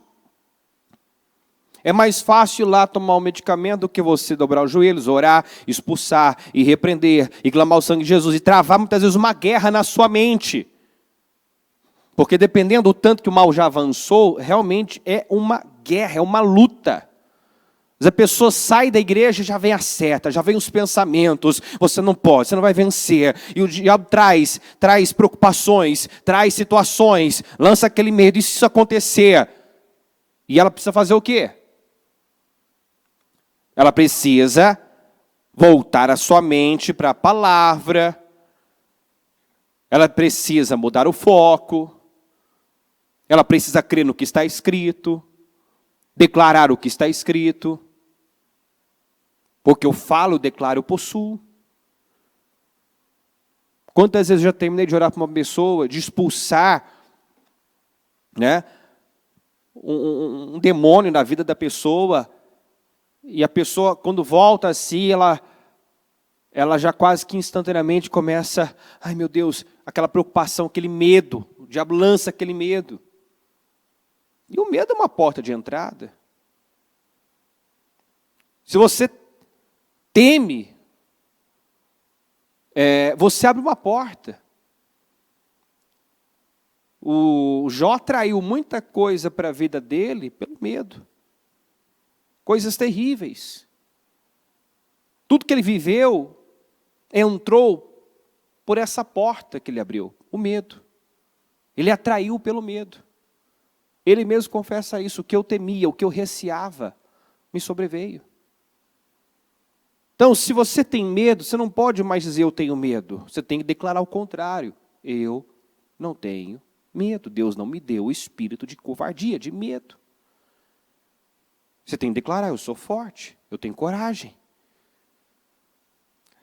É mais fácil lá tomar um medicamento do que você dobrar os joelhos, orar, expulsar e repreender, e clamar o sangue de Jesus, e travar muitas vezes uma guerra na sua mente. Porque dependendo do tanto que o mal já avançou, realmente é uma guerra, é uma luta. A pessoa sai da igreja, já vem a seta, já vem os pensamentos, você não pode, você não vai vencer. E o diabo traz preocupações, traz situações, lança aquele medo, e se isso acontecer? E ela precisa fazer o quê? Ela precisa voltar a sua mente para a palavra, ela precisa mudar o foco, ela precisa crer no que está escrito, declarar o que está escrito, porque eu falo, declaro, eu possuo. Quantas vezes eu já terminei de orar para uma pessoa, de expulsar, né, um demônio na vida da pessoa, e a pessoa, quando volta assim, ela já quase que instantaneamente começa, ai meu Deus, aquela preocupação, aquele medo, o diabo lança aquele medo. E o medo é uma porta de entrada. Se você teme, você abre uma porta. O Jó traiu muita coisa para a vida dele pelo medo. Coisas terríveis. Tudo que ele viveu entrou por essa porta que ele abriu, o medo. Ele atraiu pelo medo. Ele mesmo confessa isso: o que eu temia, o que eu receava, me sobreveio. Então, se você tem medo, você não pode mais dizer eu tenho medo. Você tem que declarar o contrário. Eu não tenho medo. Deus não me deu o espírito de covardia, de medo. Você tem que declarar: eu sou forte, eu tenho coragem.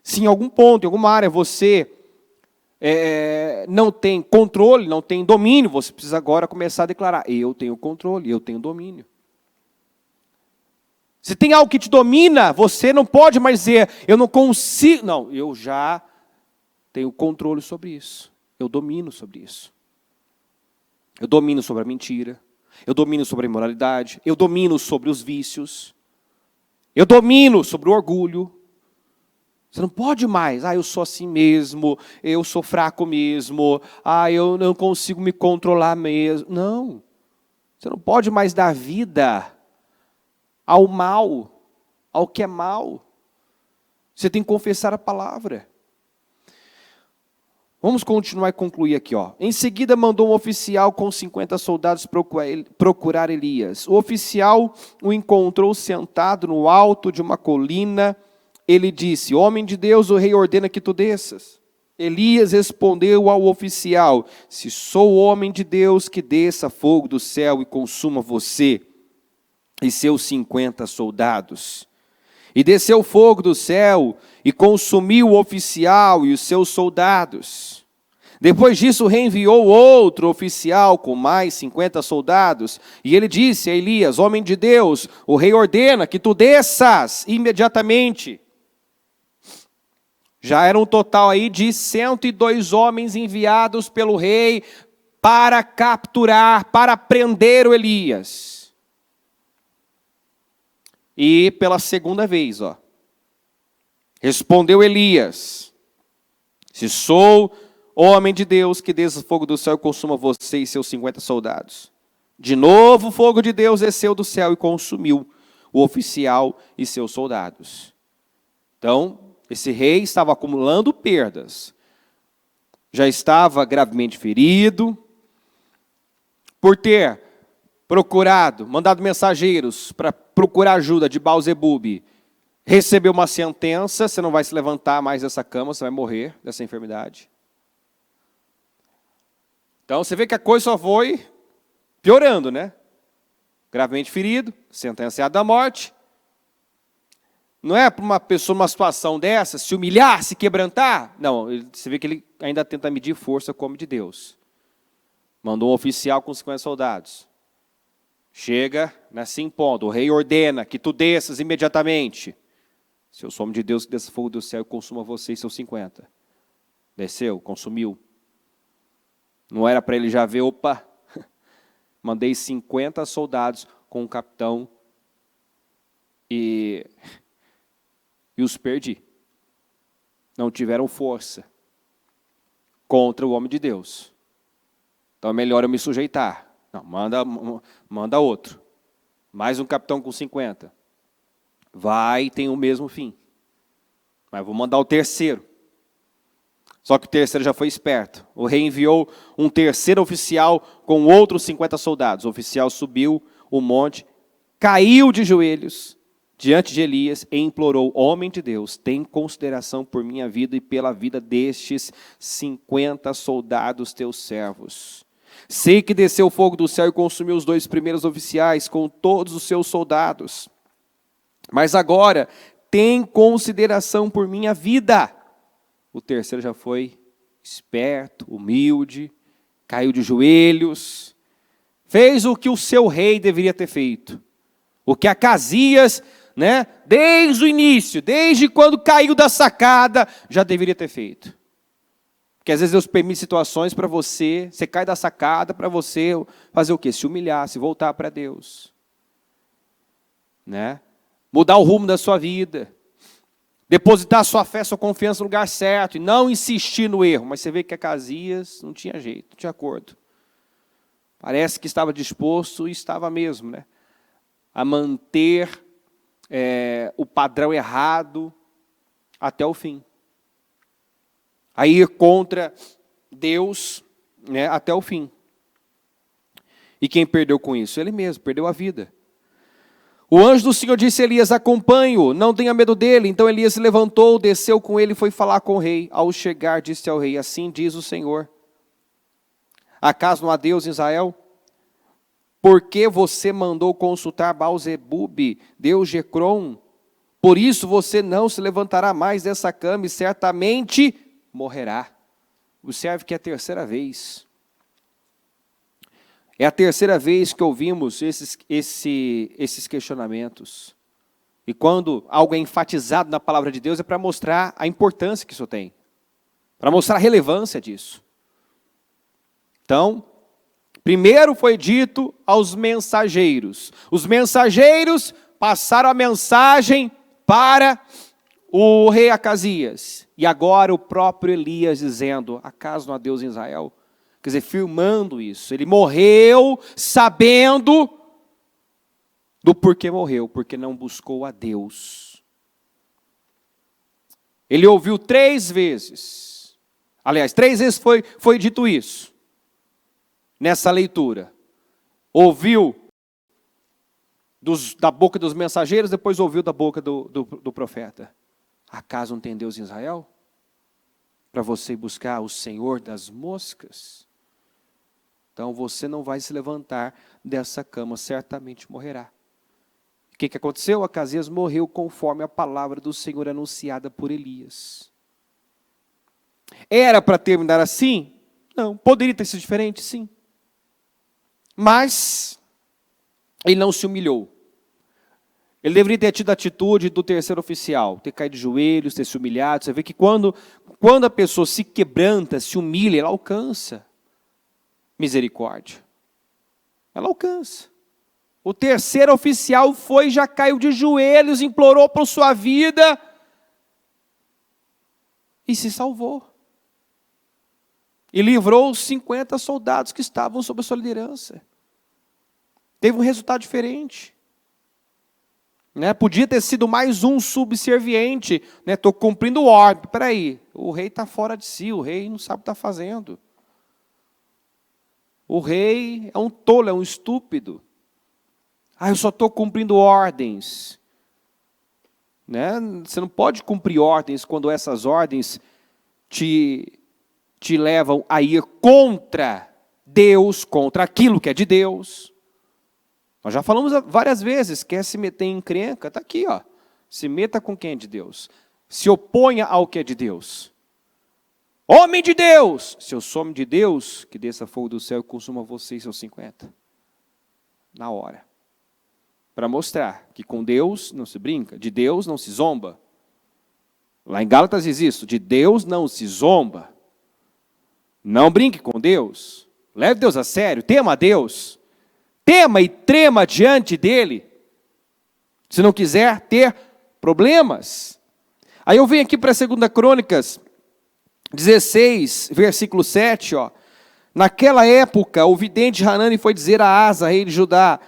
Se em algum ponto, em alguma área você não tem controle, não tem domínio, você precisa agora começar a declarar: eu tenho controle, eu tenho domínio. Se tem algo que te domina, você não pode mais dizer, eu não consigo. Não, eu já tenho controle sobre isso. Eu domino sobre isso. Eu domino sobre a mentira. Eu domino sobre a imoralidade. Eu domino sobre os vícios. Eu domino sobre o orgulho. Você não pode mais, eu sou assim mesmo, eu sou fraco mesmo, eu não consigo me controlar mesmo. Não, você não pode mais dar vida ao mal, ao que é mal. Você tem que confessar a palavra. Vamos continuar e concluir aqui. Em seguida mandou um oficial com 50 soldados procurar Elias. O oficial o encontrou sentado no alto de uma colina. Ele disse: homem de Deus, o rei ordena que tu desças. Elias respondeu ao oficial: se sou homem de Deus, que desça fogo do céu e consuma você e seus 50 soldados. E desceu fogo do céu e consumiu o oficial e os seus soldados. Depois disso, reenviou outro oficial com mais 50 soldados. E ele disse a Elias: homem de Deus, o rei ordena que tu desças imediatamente. Já era um total aí de 102 homens enviados pelo rei para capturar, para prender o Elias. E pela segunda vez, respondeu Elias: se sou homem de Deus, que desça fogo do céu e consuma você e seus 50 soldados. De novo o fogo de Deus desceu do céu e consumiu o oficial e seus soldados. Então, esse rei estava acumulando perdas. Já estava gravemente ferido, por ter procurado, mandado mensageiros para procurar ajuda de Baal-zebub, recebeu uma sentença: você não vai se levantar mais dessa cama, você vai morrer dessa enfermidade. Então você vê que a coisa só foi piorando, né? Gravemente ferido, sentenciado à morte. Não é para uma pessoa numa situação dessa se humilhar, se quebrantar. Não, você vê que ele ainda tenta medir força como de Deus. Mandou um oficial com 50 soldados. Chega, se impondo, o rei ordena que tu desças imediatamente. Se eu sou homem de Deus, que desça fogo do céu e consuma você e seus 50. Desceu, consumiu. Não era para ele já ver, opa, mandei 50 soldados com o capitão e os perdi. Não tiveram força contra o homem de Deus. Então é melhor eu me sujeitar. Não, manda outro. Mais um capitão com 50. Vai e tem o mesmo fim. Mas vou mandar o terceiro. Só que o terceiro já foi esperto. O rei enviou um terceiro oficial com outros 50 soldados. O oficial subiu o monte, caiu de joelhos diante de Elias e implorou: homem de Deus, tem consideração por minha vida e pela vida destes 50 soldados teus servos. Sei que desceu o fogo do céu e consumiu os 2 primeiros oficiais com todos os seus soldados. Mas agora, tem consideração por minha vida. O terceiro já foi esperto, humilde, caiu de joelhos, fez o que o seu rei deveria ter feito. O que Acasias, desde o início, desde quando caiu da sacada, já deveria ter feito. Porque às vezes Deus permite situações para você cai da sacada para você fazer o quê? Se humilhar, se voltar para Deus. Mudar o rumo da sua vida. Depositar sua fé, sua confiança no lugar certo. E não insistir no erro. Mas você vê que Acasias não tinha jeito, não tinha acordo. Parece que estava disposto, e estava mesmo, a manter o padrão errado até o fim. A ir contra Deus até o fim. E quem perdeu com isso? Ele mesmo, perdeu a vida. O anjo do Senhor disse a Elias: acompanhe-o, não tenha medo dele. Então Elias se levantou, desceu com ele e foi falar com o rei. Ao chegar, disse ao rei: assim diz o Senhor: acaso não há Deus em Israel? Por que você mandou consultar Baal-zebub, Deus de Ecrom? Por isso você não se levantará mais dessa cama e certamente morrerá. Observe que é a terceira vez. É a terceira vez que ouvimos esses questionamentos. E quando algo é enfatizado na palavra de Deus, é para mostrar a importância que isso tem. Para mostrar a relevância disso. Então, primeiro foi dito aos mensageiros. Os mensageiros passaram a mensagem para o rei Acasias. E agora o próprio Elias dizendo: acaso não há Deus em Israel? Quer dizer, firmando isso. Ele morreu sabendo do porquê morreu, porque não buscou a Deus. Ele ouviu 3 vezes. Aliás, 3 vezes foi dito isso. Nessa leitura. Ouviu da boca dos mensageiros, depois ouviu da boca do profeta. Acaso não tem Deus em Israel? Para você buscar o Senhor das moscas? Então você não vai se levantar dessa cama, certamente morrerá. O que aconteceu? Acasias morreu conforme a palavra do Senhor anunciada por Elias. Era para terminar assim? Não. Poderia ter sido diferente? Sim. Mas ele não se humilhou. Ele deveria ter tido a atitude do terceiro oficial, ter caído de joelhos, ter se humilhado. Você vê que quando a pessoa se quebranta, se humilha, ela alcança misericórdia. Ela alcança. O terceiro oficial já caiu de joelhos, implorou por sua vida e se salvou. E livrou os 50 soldados que estavam sob a sua liderança. teve um resultado diferente. Né? Podia ter sido mais um subserviente. Estou cumprindo ordem. Espera aí, o rei está fora de si, o rei não sabe o que está fazendo. O rei é um tolo, é um estúpido. Eu só estou cumprindo ordens. Né? Você não pode cumprir ordens quando essas ordens te levam a ir contra Deus, contra aquilo que é de Deus. Nós já falamos várias vezes, quer se meter em encrenca, está aqui, ó. Se meta com quem é de Deus. Se oponha ao que é de Deus. Homem de Deus! Se eu sou homem de Deus, que desça fogo do céu e consuma você e seus 50. Na hora. Para mostrar que com Deus não se brinca, de Deus não se zomba. Lá em Gálatas diz isso, de Deus não se zomba. Não brinque com Deus. Leve Deus a sério, tema a Deus. Tema e trema diante dele. Se não quiser ter problemas. Aí eu venho aqui para 2 Crônicas 16, versículo 7. Ó. Naquela época, o vidente Hanani foi dizer a Asa, rei de Judá: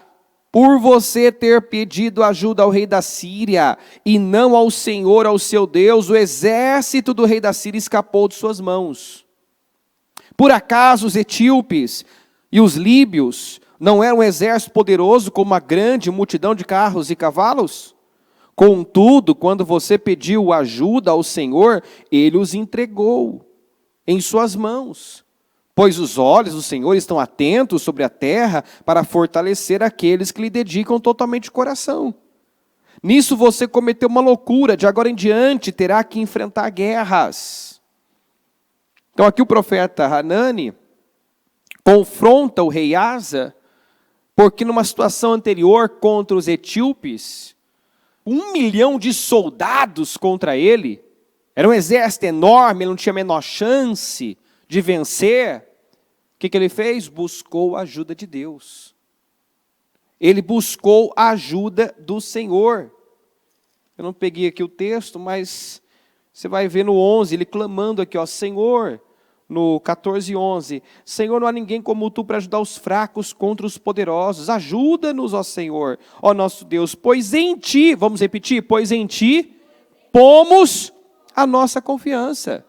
por você ter pedido ajuda ao rei da Síria, e não ao Senhor, ao seu Deus, o exército do rei da Síria escapou de suas mãos. Por acaso os etíopes e os líbios não eram um exército poderoso como uma grande multidão de carros e cavalos? Contudo, quando você pediu ajuda ao Senhor, Ele os entregou em suas mãos. Pois os olhos do Senhor estão atentos sobre a terra para fortalecer aqueles que lhe dedicam totalmente o coração. Nisso você cometeu uma loucura, de agora em diante terá que enfrentar guerras. Então aqui o profeta Hanani confronta o rei Asa, porque numa situação anterior contra os etíopes, 1 milhão de soldados contra ele, era um exército enorme, ele não tinha a menor chance de vencer. O que ele fez? Buscou a ajuda de Deus. Ele buscou a ajuda do Senhor. Eu não peguei aqui o texto, mas você vai ver no 11, ele clamando aqui, ó, Senhor, no 14:11, Senhor, não há ninguém como tu para ajudar os fracos contra os poderosos. Ajuda-nos, ó Senhor, ó nosso Deus, pois em ti, vamos repetir, pois em ti pomos a nossa confiança.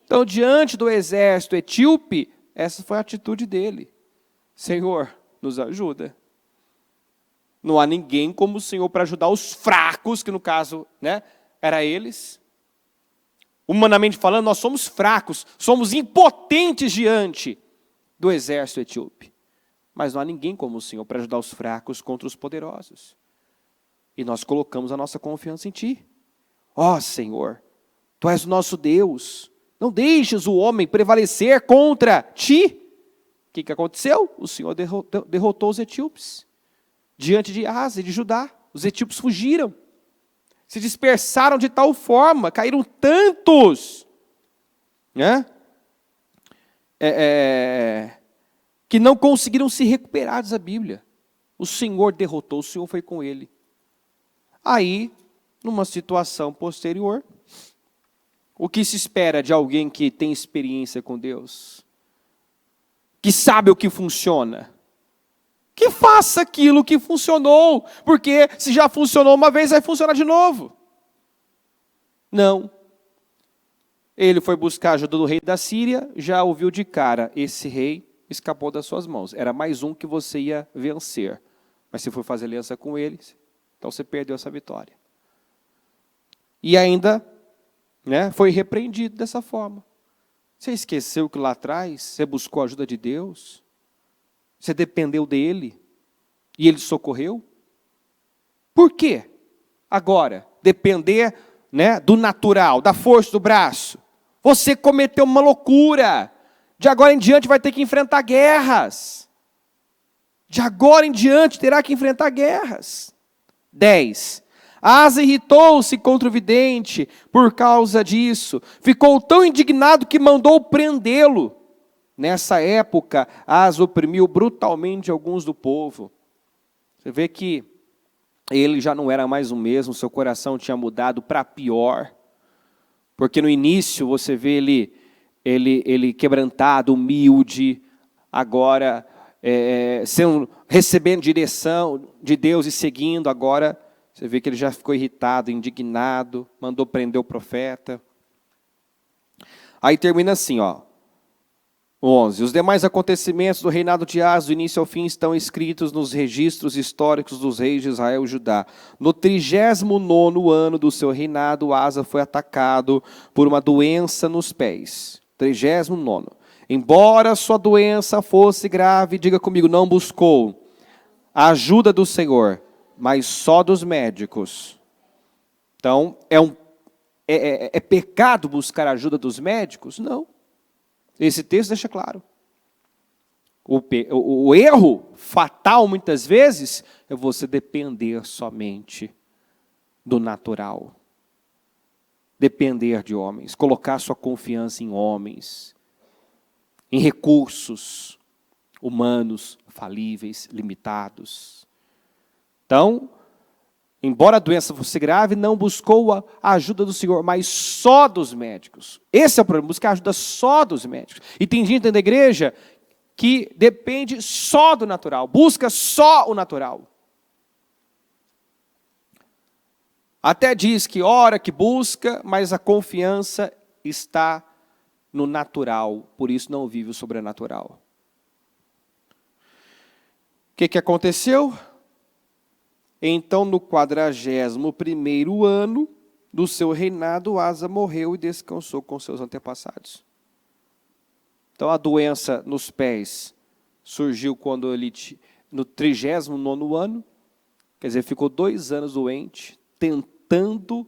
Então, diante do exército etíope, essa foi a atitude dele. Senhor, nos ajuda. Não há ninguém como o Senhor para ajudar os fracos, que no caso, né, era eles. Humanamente falando, nós somos fracos, somos impotentes diante do exército etíope. Mas não há ninguém como o Senhor para ajudar os fracos contra os poderosos. E nós colocamos a nossa confiança em Ti. Ó Senhor, Tu és o nosso Deus. Não deixes o homem prevalecer contra Ti. O que aconteceu? O Senhor derrotou os etíopes. Diante de Asa e de Judá. Os etíopes fugiram. Se dispersaram de tal forma, caíram tantos, né? Que não conseguiram se recuperar, diz a Bíblia. O Senhor derrotou, o Senhor foi com ele. Aí, numa situação posterior, o que se espera de alguém que tem experiência com Deus? Que sabe o que funciona? Que faça aquilo que funcionou, porque se já funcionou uma vez, vai funcionar de novo. Não. Ele foi buscar a ajuda do rei da Síria, já ouviu de cara, esse rei escapou das suas mãos. Era mais um que você ia vencer. Mas se for fazer aliança com ele, então você perdeu essa vitória. E ainda, né, foi repreendido dessa forma. Você esqueceu que lá atrás você buscou a ajuda de Deus? Você dependeu dele e ele socorreu? Por quê? Agora, depender, né, do natural, da força do braço. Você cometeu uma loucura. De agora em diante vai ter que enfrentar guerras. De agora em diante terá que enfrentar guerras. 10. Asa irritou-se contra o vidente por causa disso. Ficou tão indignado que mandou prendê-lo. Nessa época, Asa oprimiu brutalmente alguns do povo. Você vê que ele já não era mais o mesmo, seu coração tinha mudado para pior. Porque no início você vê ele quebrantado, humilde, agora sendo recebendo direção de Deus e seguindo. Agora, você vê que ele já ficou irritado, indignado, mandou prender o profeta. Aí termina assim, ó. 11. Os demais acontecimentos do reinado de Asa, do início ao fim, estão escritos nos registros históricos dos reis de Israel e Judá. No 39º ano do seu reinado, Asa foi atacado por uma doença nos pés. 39º. Embora sua doença fosse grave, diga comigo, não buscou a ajuda do Senhor, mas só dos médicos. Então, é pecado buscar a ajuda dos médicos? Não. Esse texto deixa claro. O erro fatal, muitas vezes, é você depender somente do natural. Depender de homens. Colocar sua confiança em homens. Em recursos humanos, falíveis, limitados. Então, embora a doença fosse grave, não buscou a ajuda do Senhor, mas só dos médicos. Esse é o problema, buscar a ajuda só dos médicos. E tem gente da igreja que depende só do natural, busca só o natural. Até diz que ora, que busca, mas a confiança está no natural, por isso não vive o sobrenatural. O que aconteceu? Então, no 41º ano do seu reinado, Asa morreu e descansou com seus antepassados. Então, a doença nos pés surgiu quando ele, no 39º ano, quer dizer, ficou 2 anos doente, tentando,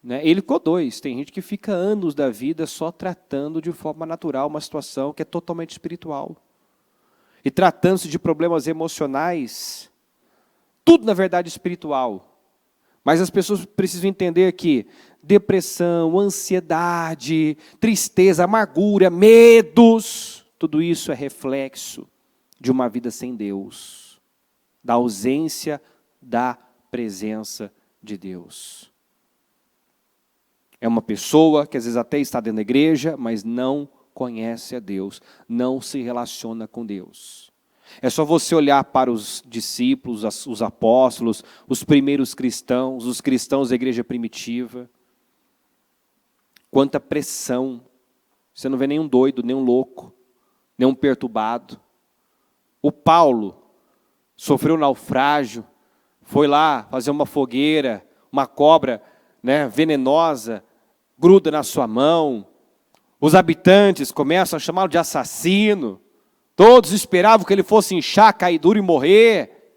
né? Ele ficou 2, tem gente que fica anos da vida só tratando de forma natural uma situação que é totalmente espiritual. E tratando-se de problemas emocionais, tudo, na verdade, espiritual. Mas as pessoas precisam entender que depressão, ansiedade, tristeza, amargura, medos, tudo isso é reflexo de uma vida sem Deus. Da ausência da presença de Deus. É uma pessoa que às vezes até está dentro da igreja, mas não conhece a Deus, não se relaciona com Deus. É só você olhar para os discípulos, os apóstolos, os primeiros cristãos, os cristãos da igreja primitiva. Quanta pressão. Você não vê nenhum doido, nenhum louco, nenhum perturbado. O Paulo sofreu naufrágio, foi lá fazer uma fogueira, uma cobra, né, venenosa, gruda na sua mão. Os habitantes começam a chamá-lo de assassino. Todos esperavam que ele fosse inchar, cair duro e morrer.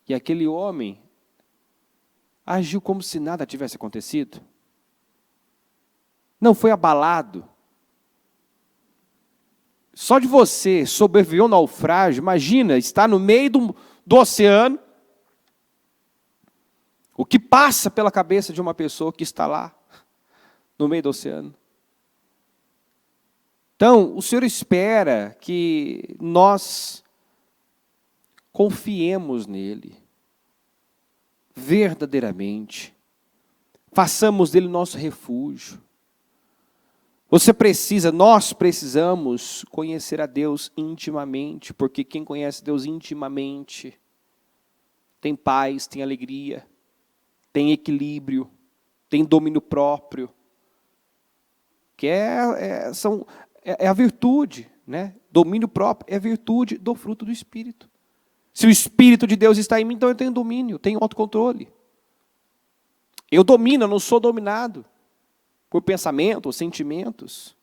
E aquele homem agiu como se nada tivesse acontecido. Não foi abalado. Só de você sobreviver ao naufrágio, imagina, estar no meio do oceano. O que passa pela cabeça de uma pessoa que está lá, no meio do oceano. Então, o Senhor espera que nós confiemos nele, verdadeiramente, façamos dele nosso refúgio. Nós precisamos conhecer a Deus intimamente, porque quem conhece Deus intimamente tem paz, tem alegria, tem equilíbrio, tem domínio próprio, que é a virtude, né? Domínio próprio é a virtude do fruto do Espírito. Se o Espírito de Deus está em mim, então eu tenho domínio, tenho autocontrole. Eu domino, eu não sou dominado por pensamentos, sentimentos.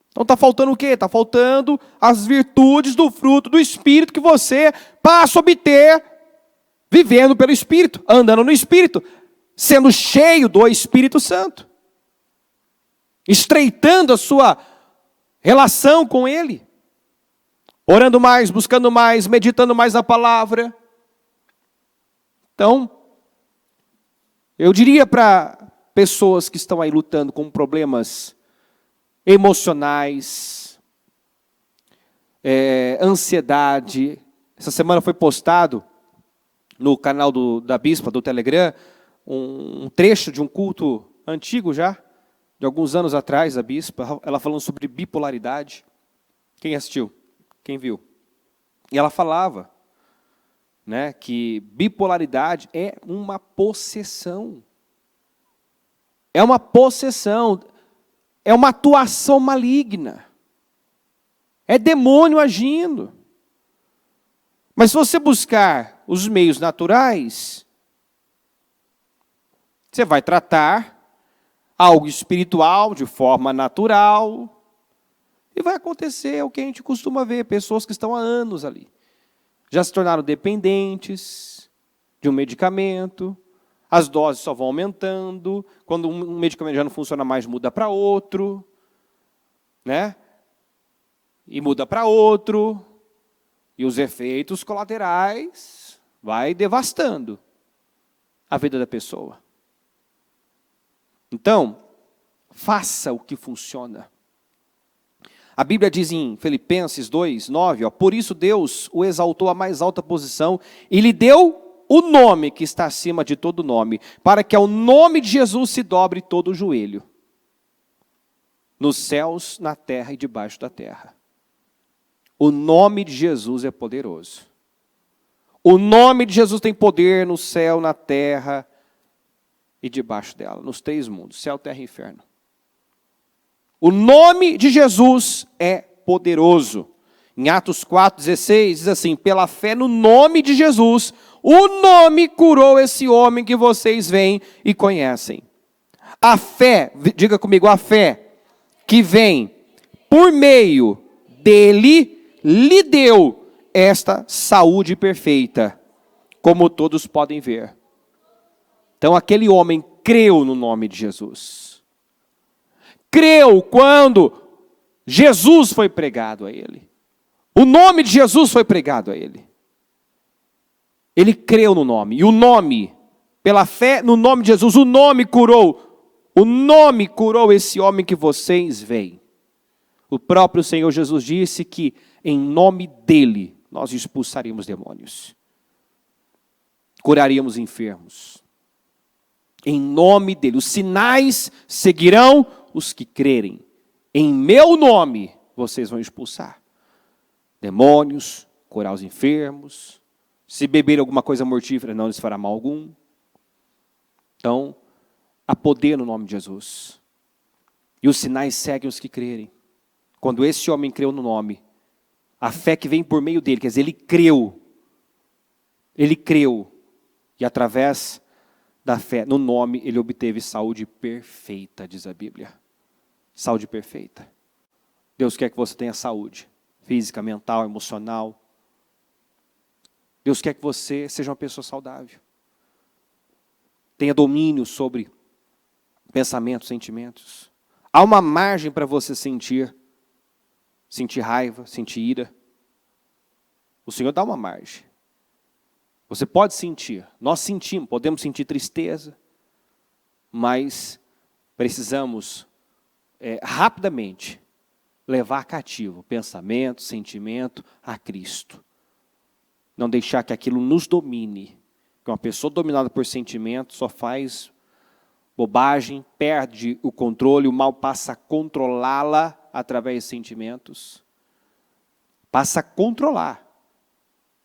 Então está faltando o quê? Está faltando as virtudes do fruto do Espírito que você passa a obter vivendo pelo Espírito, andando no Espírito, sendo cheio do Espírito Santo, estreitando a sua relação com Ele, orando mais, buscando mais, meditando mais na palavra. Então, eu diria para pessoas que estão aí lutando com problemas emocionais, ansiedade. Essa semana foi postado no canal da Bispa, do Telegram, um trecho de um culto antigo já, de alguns anos atrás, a Bispa, ela falando sobre bipolaridade. Quem assistiu? Quem viu? E ela falava, né, que bipolaridade é uma possessão. É uma possessão, é uma atuação maligna. É demônio agindo. Mas se você buscar os meios naturais, você vai tratar algo espiritual de forma natural, e vai acontecer o que a gente costuma ver, pessoas que estão há anos ali. Já se tornaram dependentes de um medicamento, as doses só vão aumentando, quando um medicamento já não funciona mais, muda para outro, né? E muda para outro, e os efeitos colaterais vai devastando a vida da pessoa. Então, faça o que funciona. A Bíblia diz em Filipenses 2:9, por isso Deus o exaltou à mais alta posição e lhe deu o nome que está acima de todo nome, para que ao nome de Jesus se dobre todo o joelho, nos céus, na terra e debaixo da terra. O nome de Jesus é poderoso. O nome de Jesus tem poder no céu, na terra e debaixo dela, nos 3 mundos, céu, terra e inferno. O nome de Jesus é poderoso. Em Atos 4:16 diz assim, pela fé no nome de Jesus, o nome curou esse homem que vocês veem e conhecem. A fé, diga comigo, a fé que vem por meio dele, lhe deu esta saúde perfeita, como todos podem ver. Então aquele homem creu no nome de Jesus. Creu quando Jesus foi pregado a ele. O nome de Jesus foi pregado a ele. Ele creu no nome. E o nome, pela fé no nome de Jesus, o nome curou esse homem que vocês veem. O próprio Senhor Jesus disse que em nome dele nós expulsaríamos demônios. Curaríamos enfermos. Em nome dele. Os sinais seguirão os que crerem. Em meu nome vocês vão expulsar demônios, curar os enfermos. Se beber alguma coisa mortífera, não lhes fará mal algum. Então, há poder no nome de Jesus. E os sinais seguem os que crerem. Quando esse homem creu no nome, a fé que vem por meio dele, quer dizer, ele creu. Ele creu. E através da fé no nome, ele obteve saúde perfeita, diz a Bíblia. Saúde perfeita. Deus quer que você tenha saúde física, mental, emocional. Deus quer que você seja uma pessoa saudável. Tenha domínio sobre pensamentos, sentimentos. Há uma margem para você sentir raiva, sentir ira. O Senhor dá uma margem. Você pode sentir, nós sentimos, podemos sentir tristeza, mas precisamos rapidamente levar cativo pensamento, sentimento a Cristo. Não deixar que aquilo nos domine. Porque uma pessoa dominada por sentimento só faz bobagem, perde o controle, o mal passa a controlá-la através de sentimentos. Passa a controlar.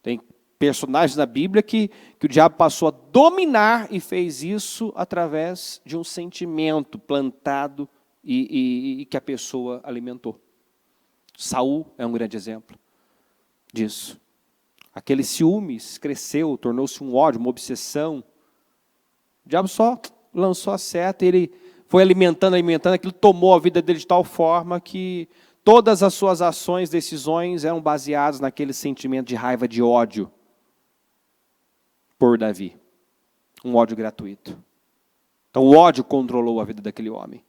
Tem personagens da Bíblia que o diabo passou a dominar e fez isso através de um sentimento plantado e que a pessoa alimentou. Saul é um grande exemplo disso. Aquele ciúmes cresceu, tornou-se um ódio, uma obsessão. O diabo só lançou a seta, ele foi alimentando, aquilo tomou a vida dele de tal forma que todas as suas ações, decisões eram baseadas naquele sentimento de raiva, de ódio por Davi. Um ódio gratuito. Então o ódio controlou a vida daquele homem.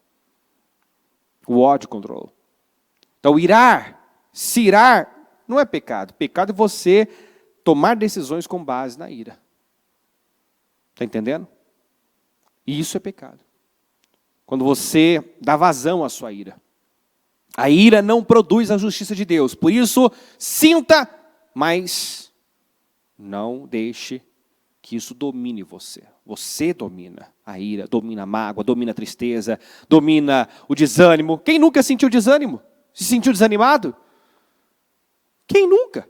O ódio controlou. Então se irar, não é pecado. Pecado é você tomar decisões com base na ira. Está entendendo? E isso é pecado. Quando você dá vazão à sua ira. A ira não produz a justiça de Deus. Por isso, sinta, mas não deixe que isso domine você. Você domina a ira, domina a mágoa, domina a tristeza, domina o desânimo. Quem nunca sentiu desânimo? Se sentiu desanimado? Quem nunca?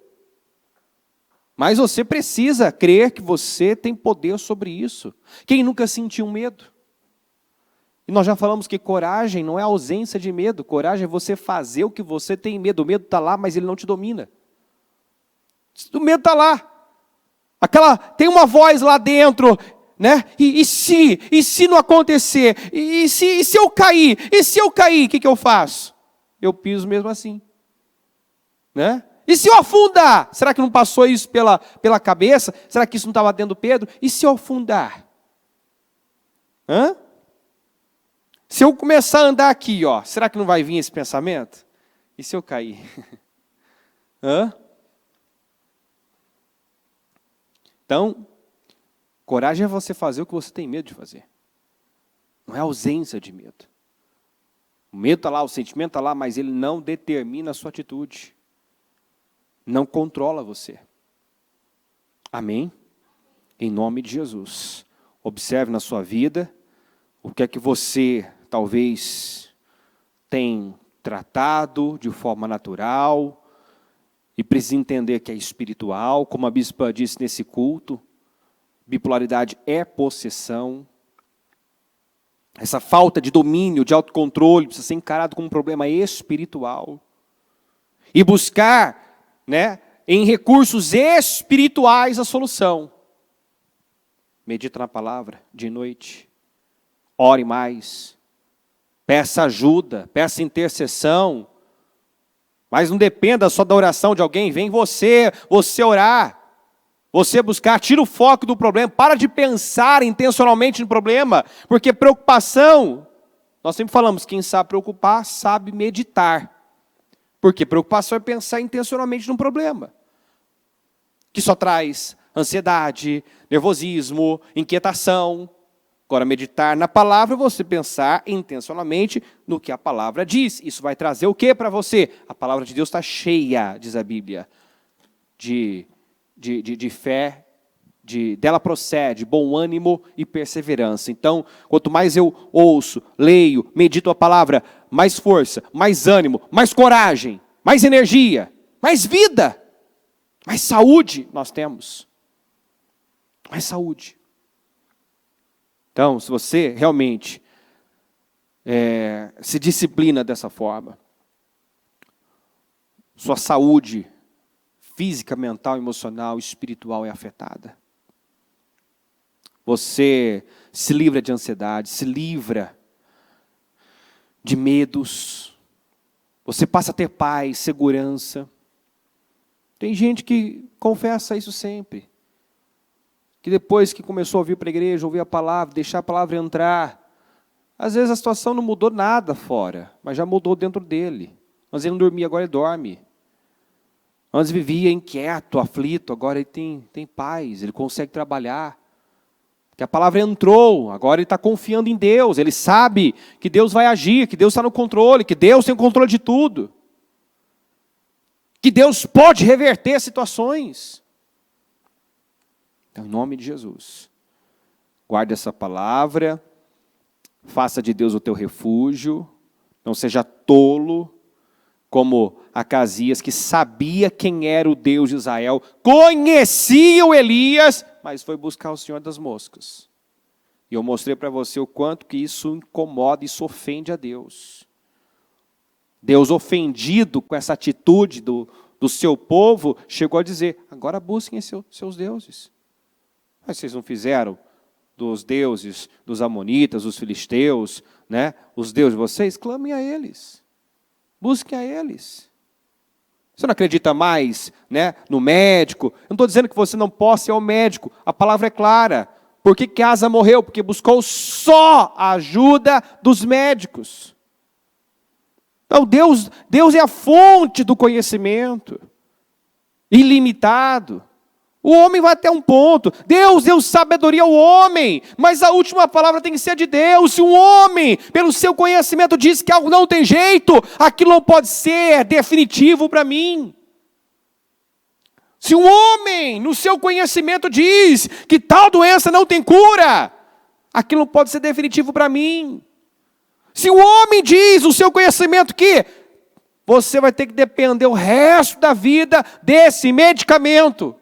Mas você precisa crer que você tem poder sobre isso. Quem nunca sentiu medo? E nós já falamos que coragem não é ausência de medo. Coragem é você fazer o que você tem medo. O medo está lá, mas ele não te domina. O medo está lá. Tem uma voz lá dentro, né? E se não acontecer? E se eu cair? E se eu cair, o que eu faço? Eu piso mesmo assim. Né? E se eu afundar? Será que não passou isso pela cabeça? Será que isso não estava dentro do Pedro? E se eu afundar? Hã? Se eu começar a andar aqui, ó, será que não vai vir esse pensamento? E se eu cair? Hã? Então, coragem é você fazer o que você tem medo de fazer. Não é ausência de medo. O medo está lá, o sentimento está lá, mas ele não determina a sua atitude. Não controla você. Amém? Em nome de Jesus. Observe na sua vida o que é que você talvez tem tratado de forma natural e precisa entender que é espiritual, como a bispa disse nesse culto, bipolaridade é possessão. Essa falta de domínio, de autocontrole, precisa ser encarado como um problema espiritual. E buscar, né, em recursos espirituais a solução. Medita na palavra de noite. Ore mais. Peça ajuda, peça intercessão. Mas não dependa só da oração de alguém. Vem você orar. Você buscar, tira o foco do problema. Para de pensar intencionalmente no problema. Porque preocupação, nós sempre falamos, quem sabe preocupar, sabe meditar. Porque preocupação é pensar intencionalmente no problema. Que só traz ansiedade, nervosismo, inquietação. Agora, meditar na palavra é você pensar intencionalmente no que a palavra diz. Isso vai trazer o que para você? A palavra de Deus está cheia, diz a Bíblia, de fé, dela procede bom ânimo e perseverança. Então, quanto mais eu ouço, leio, medito a palavra, mais força, mais ânimo, mais coragem, mais energia, mais vida, mais saúde nós temos. Mais saúde. Então, se você realmente se disciplina dessa forma, sua saúde física, mental, emocional, espiritual é afetada. Você se livra de ansiedade, se livra de medos. Você passa a ter paz, segurança. Tem gente que confessa isso sempre. Que depois que começou a vir para a igreja, ouvir a palavra, deixar a palavra entrar, às vezes a situação não mudou nada fora, mas já mudou dentro dele. Antes ele não dormia, agora ele dorme. Antes vivia inquieto, aflito, agora ele tem paz, ele consegue trabalhar. Que a palavra entrou, agora ele está confiando em Deus, ele sabe que Deus vai agir, que Deus está no controle, que Deus tem o controle de tudo. Que Deus pode reverter situações. Então, em nome de Jesus, guarde essa palavra, faça de Deus o teu refúgio, não seja tolo, como Acasias, que sabia quem era o Deus de Israel, conhecia o Elias, mas foi buscar o Senhor das moscas. E eu mostrei para você o quanto que isso incomoda, isso ofende a Deus. Deus, ofendido com essa atitude do seu povo, chegou a dizer, agora busquem seus deuses. Mas vocês não fizeram dos deuses dos amonitas, dos filisteus, né? Os deuses de vocês? Clamem a eles. Busquem a eles. Você não acredita mais, né, no médico? Eu não estou dizendo que você não possa ir ao médico. A palavra é clara. Por que Asa morreu? Porque buscou só a ajuda dos médicos. Então Deus é a fonte do conhecimento. Ilimitado. O homem vai até um ponto. Deus deu sabedoria ao homem, mas a última palavra tem que ser de Deus. Se um homem, pelo seu conhecimento, diz que algo não tem jeito, aquilo não pode ser definitivo para mim. Se um homem, no seu conhecimento, diz que tal doença não tem cura, aquilo não pode ser definitivo para mim. Se o homem diz, o seu conhecimento, que você vai ter que depender o resto da vida desse medicamento,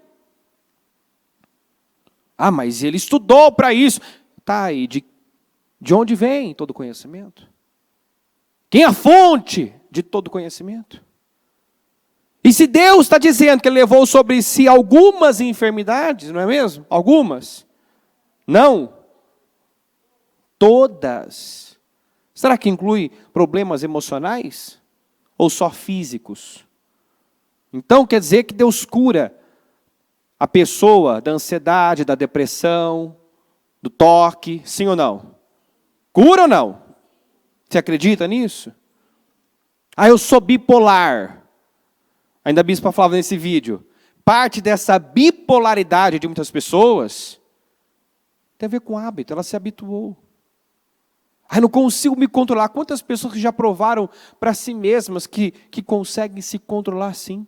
Ah, mas ele estudou para isso. Tá, e de onde vem todo conhecimento? Quem é a fonte de todo conhecimento? E se Deus está dizendo que Ele levou sobre si algumas enfermidades, não é mesmo? Algumas? Não. Todas. Será que inclui problemas emocionais? Ou só físicos? Então quer dizer que Deus cura a pessoa da ansiedade, da depressão, do toque, sim ou não? Cura ou não? Você acredita nisso? Ah, eu sou bipolar. Ainda a bispa falava nesse vídeo. Parte dessa bipolaridade de muitas pessoas tem a ver com hábito, ela se habituou. Ah, eu não consigo me controlar. Quantas pessoas que já provaram para si mesmas que conseguem se controlar sim?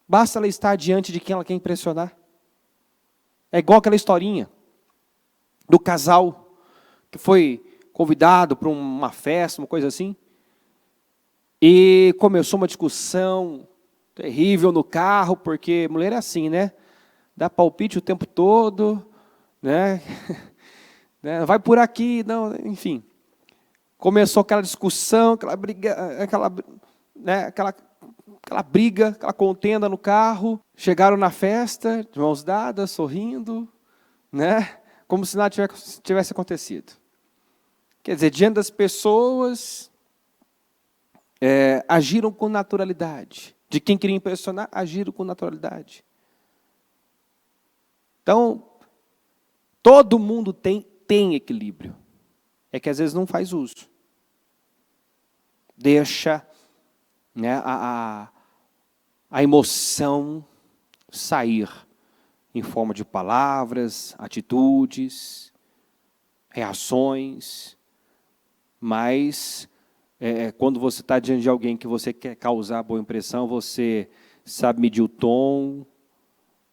Basta ela estar diante de quem ela quer impressionar. É igual aquela historinha do casal que foi convidado para uma festa, uma coisa assim. E começou uma discussão terrível no carro, porque mulher é assim, né? Dá palpite o tempo todo, né? Vai por aqui, não, enfim. Começou aquela discussão, aquela briga, aquela briga, aquela contenda no carro. Chegaram na festa, de mãos dadas, sorrindo, né? Como se nada tivesse acontecido. Quer dizer, diante das pessoas, agiram com naturalidade. De quem queria impressionar, agiram com naturalidade. Então, todo mundo tem equilíbrio. É que às vezes não faz uso. Deixa, né, a emoção sair em forma de palavras, atitudes, reações. Mas quando você está diante de alguém que você quer causar boa impressão, você sabe medir o tom,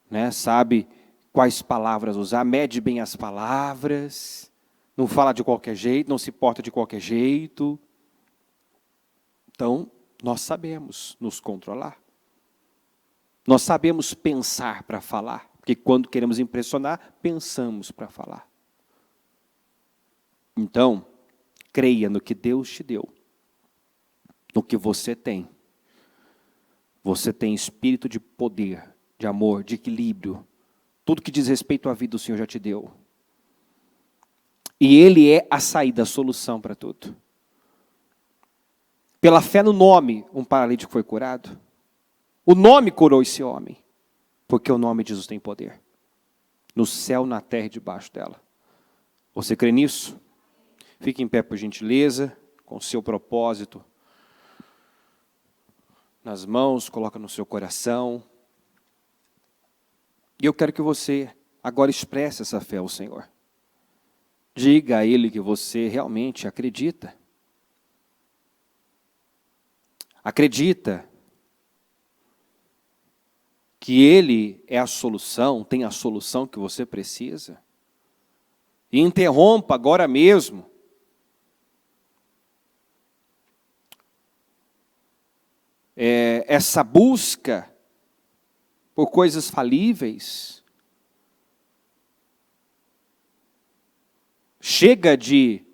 né, sabe quais palavras usar, mede bem as palavras, não fala de qualquer jeito, não se porta de qualquer jeito. Então, nós sabemos nos controlar. Nós sabemos pensar para falar, porque quando queremos impressionar, pensamos para falar. Então, creia no que Deus te deu, no que você tem. Você tem espírito de poder, de amor, de equilíbrio. Tudo que diz respeito à vida o Senhor já te deu. E Ele é a saída, a solução para tudo. Pela fé no nome, um paralítico foi curado. O nome curou esse homem, porque o nome de Jesus tem poder. No céu, na terra e debaixo dela. Você crê nisso? Fique em pé, por gentileza, com o seu propósito nas mãos, coloca no seu coração. E eu quero que você agora expresse essa fé ao Senhor. Diga a Ele que você realmente acredita. Acredita que Ele é a solução, tem a solução que você precisa. E interrompa agora mesmo essa busca por coisas falíveis. Chega de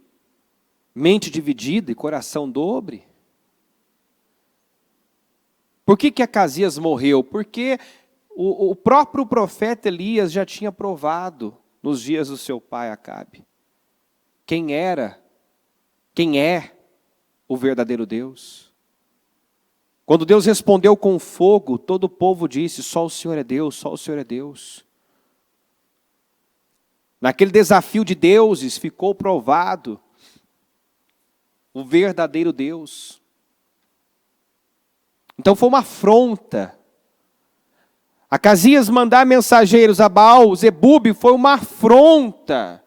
mente dividida e coração dobre. Por que Acasias morreu? Porque o próprio profeta Elias já tinha provado nos dias do seu pai Acabe quem é o verdadeiro Deus. Quando Deus respondeu com fogo, todo o povo disse: só o Senhor é Deus, só o Senhor é Deus. Naquele desafio de deuses ficou provado o verdadeiro Deus. Então foi uma afronta. Acasias mandar mensageiros a Baal, Zebub, foi uma afronta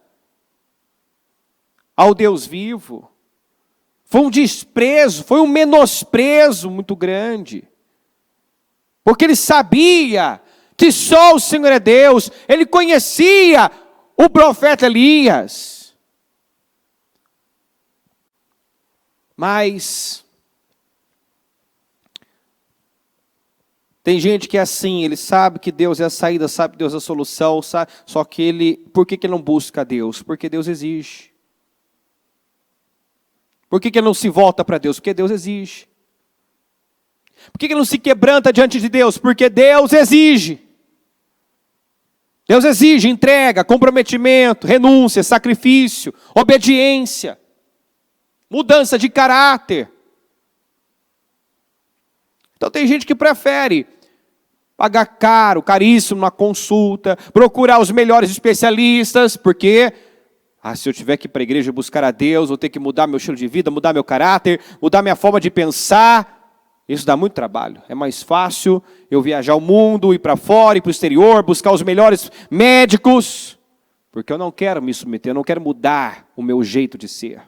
ao Deus vivo. Foi um desprezo, foi um menosprezo muito grande. Porque ele sabia que só o Senhor é Deus. Ele conhecia o profeta Elias. Mas Tem gente que é assim, ele sabe que Deus é a saída, sabe que Deus é a solução, sabe, só que por que ele não busca Deus? Porque Deus exige. Por que ele não se volta para Deus? Porque Deus exige. Por que ele não se quebranta diante de Deus? Porque Deus exige. Deus exige entrega, comprometimento, renúncia, sacrifício, obediência, mudança de caráter. Então tem gente que prefere pagar caro, caríssimo na consulta, procurar os melhores especialistas, porque se eu tiver que ir para a igreja buscar a Deus, vou ter que mudar meu estilo de vida, mudar meu caráter, mudar minha forma de pensar. Isso dá muito trabalho. É mais fácil eu viajar o mundo, ir para fora, ir para o exterior, buscar os melhores médicos, porque eu não quero me submeter, eu não quero mudar o meu jeito de ser.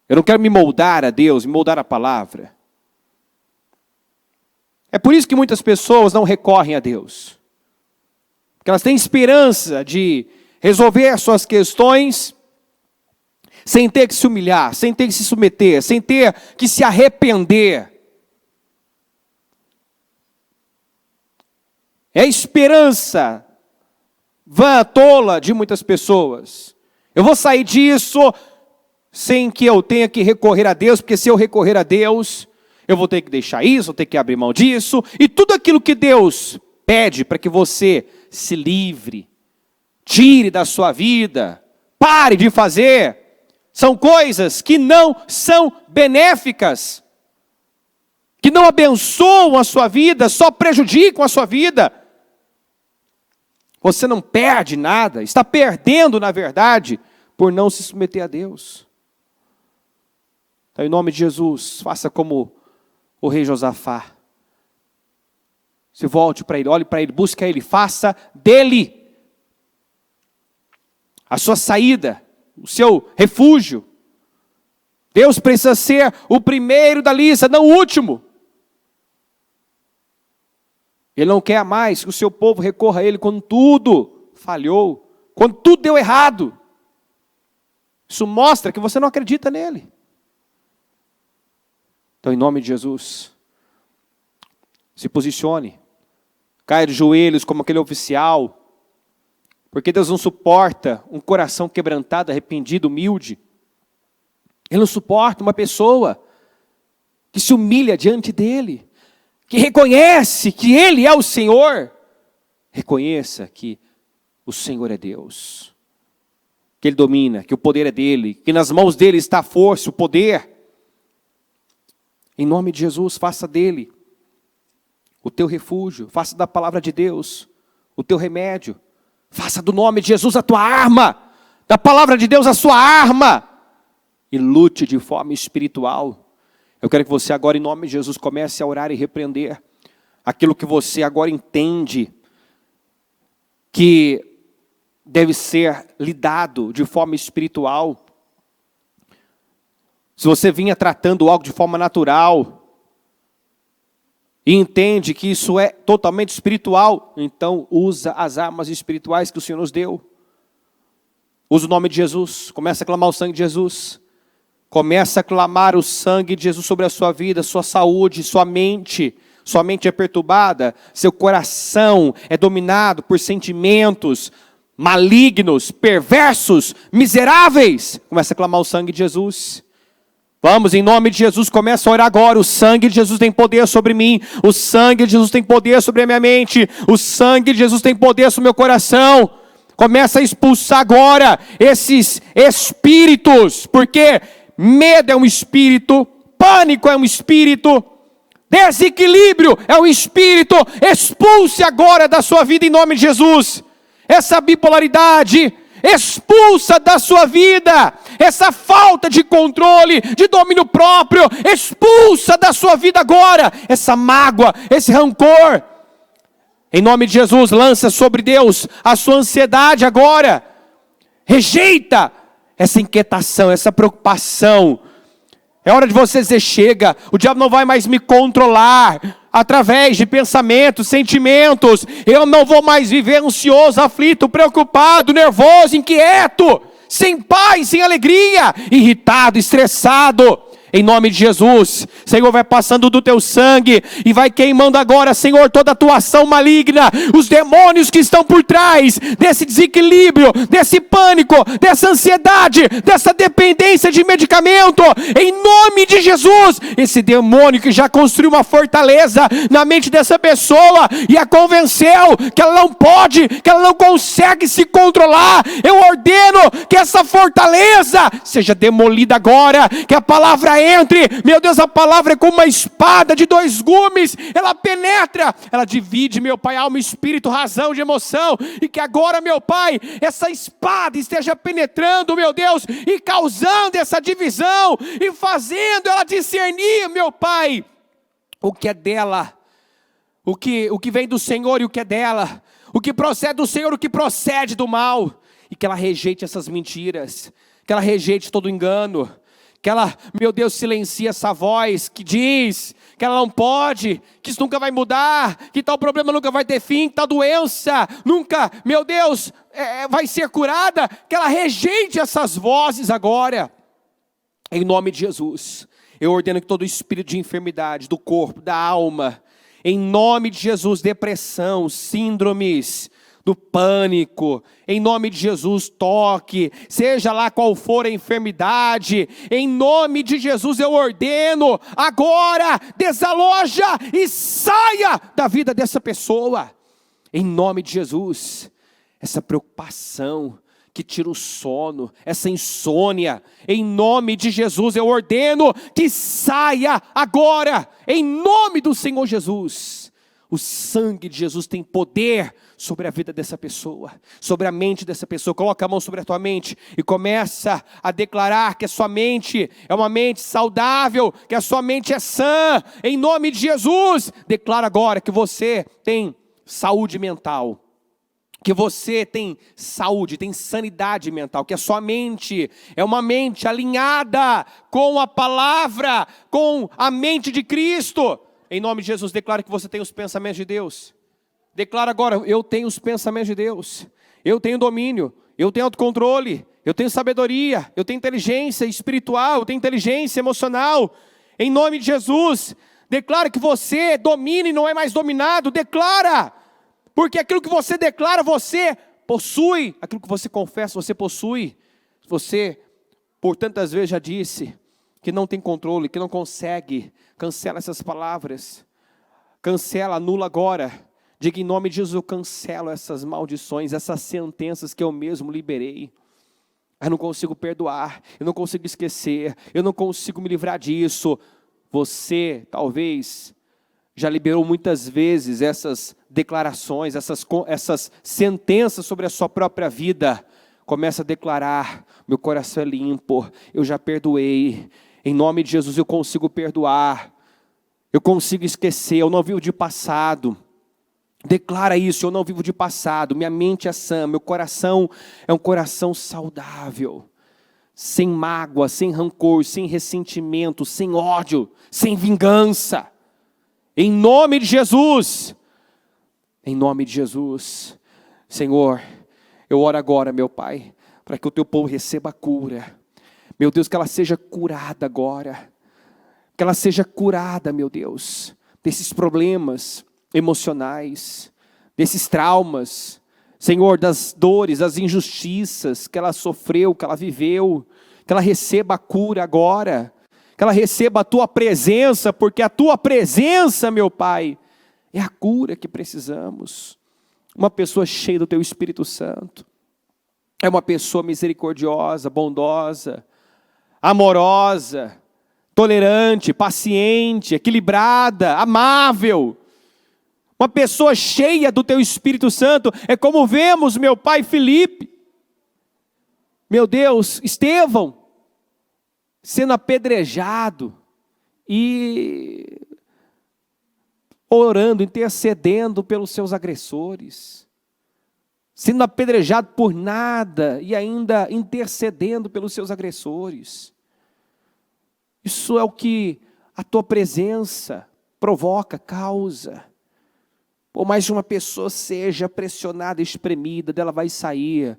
Eu não quero me moldar a Deus, me moldar a palavra. É por isso que muitas pessoas não recorrem a Deus. Porque elas têm esperança de resolver suas questões sem ter que se humilhar, sem ter que se submeter, sem ter que se arrepender. É a esperança vã, tola de muitas pessoas. Eu vou sair disso sem que eu tenha que recorrer a Deus, porque se eu recorrer a Deus, eu vou ter que deixar isso, vou ter que abrir mão disso. E tudo aquilo que Deus pede para que você se livre, tire da sua vida, pare de fazer, são coisas que não são benéficas, que não abençoam a sua vida, só prejudicam a sua vida. Você não perde nada, está perdendo, na verdade, por não se submeter a Deus. Então, em nome de Jesus, faça como o rei Josafá. Se volte para ele, olhe para ele, busque a ele, faça dele a sua saída, o seu refúgio. Deus precisa ser o primeiro da lista, não o último. Ele não quer mais que o seu povo recorra a ele quando tudo falhou, quando tudo deu errado. Isso mostra que você não acredita nele. Então, em nome de Jesus, se posicione, caia de joelhos como aquele oficial, porque Deus não suporta um coração quebrantado, arrependido, humilde. Ele não suporta uma pessoa que se humilha diante dele, que reconhece que Ele é o Senhor. Reconheça que o Senhor é Deus, que Ele domina, que o poder é dEle, que nas mãos dEle está a força, o poder. Em nome de Jesus, faça dEle o teu refúgio, faça da palavra de Deus o teu remédio, faça do nome de Jesus a tua arma, da palavra de Deus a sua arma, e lute de forma espiritual. Eu quero que você agora, em nome de Jesus, comece a orar e repreender aquilo que você agora entende que deve ser lidado de forma espiritual. Se você vinha tratando algo de forma natural e entende que isso é totalmente espiritual, então usa as armas espirituais que o Senhor nos deu. Usa o nome de Jesus, começa a clamar o sangue de Jesus. Começa a clamar o sangue de Jesus sobre a sua vida, sua saúde, sua mente. Sua mente é perturbada, seu coração é dominado por sentimentos malignos, perversos, miseráveis. Começa a clamar o sangue de Jesus. Vamos, em nome de Jesus, começa a orar agora. O sangue de Jesus tem poder sobre mim. O sangue de Jesus tem poder sobre a minha mente. O sangue de Jesus tem poder sobre o meu coração. Começa a expulsar agora esses espíritos, porque medo é um espírito, pânico é um espírito, desequilíbrio é um espírito. Expulse agora da sua vida em nome de Jesus essa bipolaridade, expulsa da sua vida essa falta de controle, de domínio próprio, expulsa da sua vida agora essa mágoa, esse rancor. Em nome de Jesus, lança sobre Deus a sua ansiedade agora, rejeita essa inquietação, essa preocupação. É hora de você dizer: chega, o diabo não vai mais me controlar através de pensamentos, sentimentos. Eu não vou mais viver ansioso, aflito, preocupado, nervoso, inquieto, sem paz, sem alegria, irritado, estressado. Em nome de Jesus, Senhor, vai passando do teu sangue e vai queimando agora, Senhor, toda a tua ação maligna, os demônios que estão por trás desse desequilíbrio, desse pânico, dessa ansiedade, dessa dependência de medicamento. Em nome de Jesus, esse demônio que já construiu uma fortaleza na mente dessa pessoa e a convenceu que ela não pode, que ela não consegue se controlar, eu ordeno que essa fortaleza seja demolida agora, que a palavra entre, meu Deus, a palavra é como uma espada de 2 gumes, ela penetra, ela divide, meu Pai, alma, espírito, razão de emoção, e que agora, meu Pai, essa espada esteja penetrando, meu Deus, e causando essa divisão, e fazendo ela discernir, meu Pai, o que é dela, o que vem do Senhor e o que é dela, o que procede do Senhor, o que procede do mal, e que ela rejeite essas mentiras, que ela rejeite todo engano, que ela, meu Deus, silencie essa voz que diz que ela não pode, que isso nunca vai mudar, que tal problema nunca vai ter fim, que tal doença nunca, meu Deus, vai ser curada, que ela rejeite essas vozes agora, em nome de Jesus. Eu ordeno que todo espírito de enfermidade, do corpo, da alma, em nome de Jesus, depressão, síndromes, do pânico, em nome de Jesus, toque, seja lá qual for a enfermidade, em nome de Jesus eu ordeno, agora, desaloja e saia da vida dessa pessoa, em nome de Jesus, essa preocupação que tira o sono, essa insônia, em nome de Jesus eu ordeno que saia agora, em nome do Senhor Jesus. O sangue de Jesus tem poder sobre a vida dessa pessoa, sobre a mente dessa pessoa. Coloca a mão sobre a tua mente e começa a declarar que a sua mente é uma mente saudável, que a sua mente é sã, em nome de Jesus. Declara agora que você tem saúde mental, que você tem saúde, tem sanidade mental, que a sua mente é uma mente alinhada com a palavra, com a mente de Cristo. Em nome de Jesus, declara que você tem os pensamentos de Deus. Declara agora, eu tenho os pensamentos de Deus. Eu tenho domínio, eu tenho autocontrole, eu tenho sabedoria, eu tenho inteligência espiritual, eu tenho inteligência emocional. Em nome de Jesus, declara que você domina e não é mais dominado. Declara, porque aquilo que você declara, você possui. Aquilo que você confessa, você possui. Você, por tantas vezes já disse que não tem controle, que não consegue. Cancela essas palavras. Cancela, anula agora. Diga em nome de Jesus, eu cancelo essas maldições, essas sentenças que eu mesmo liberei. Eu não consigo perdoar, eu não consigo esquecer, eu não consigo me livrar disso. Você, talvez, já liberou muitas vezes essas declarações, essas sentenças sobre a sua própria vida. Começa a declarar, meu coração é limpo, eu já perdoei. Em nome de Jesus eu consigo perdoar, eu consigo esquecer, eu não vivo de passado. Declara isso, eu não vivo de passado, minha mente é sã, meu coração é um coração saudável, sem mágoa, sem rancor, sem ressentimento, sem ódio, sem vingança. Em nome de Jesus, Senhor, eu oro agora, meu Pai, para que o teu povo receba a cura. Meu Deus, que ela seja curada agora, que ela seja curada, meu Deus, desses problemas emocionais, desses traumas, Senhor, das dores, das injustiças que ela sofreu, que ela viveu, que ela receba a cura agora, que ela receba a tua presença, porque a tua presença, meu Pai, é a cura que precisamos. Uma pessoa cheia do teu Espírito Santo, é uma pessoa misericordiosa, bondosa, amorosa, tolerante, paciente, equilibrada, amável. Uma pessoa cheia do teu Espírito Santo, é como vemos, meu pai Felipe, meu Deus, Estevão, sendo apedrejado e orando, intercedendo pelos seus agressores, sendo apedrejado por nada e ainda intercedendo pelos seus agressores. Isso é o que a tua presença provoca, causa. Por mais que uma pessoa seja pressionada, espremida, dela vai sair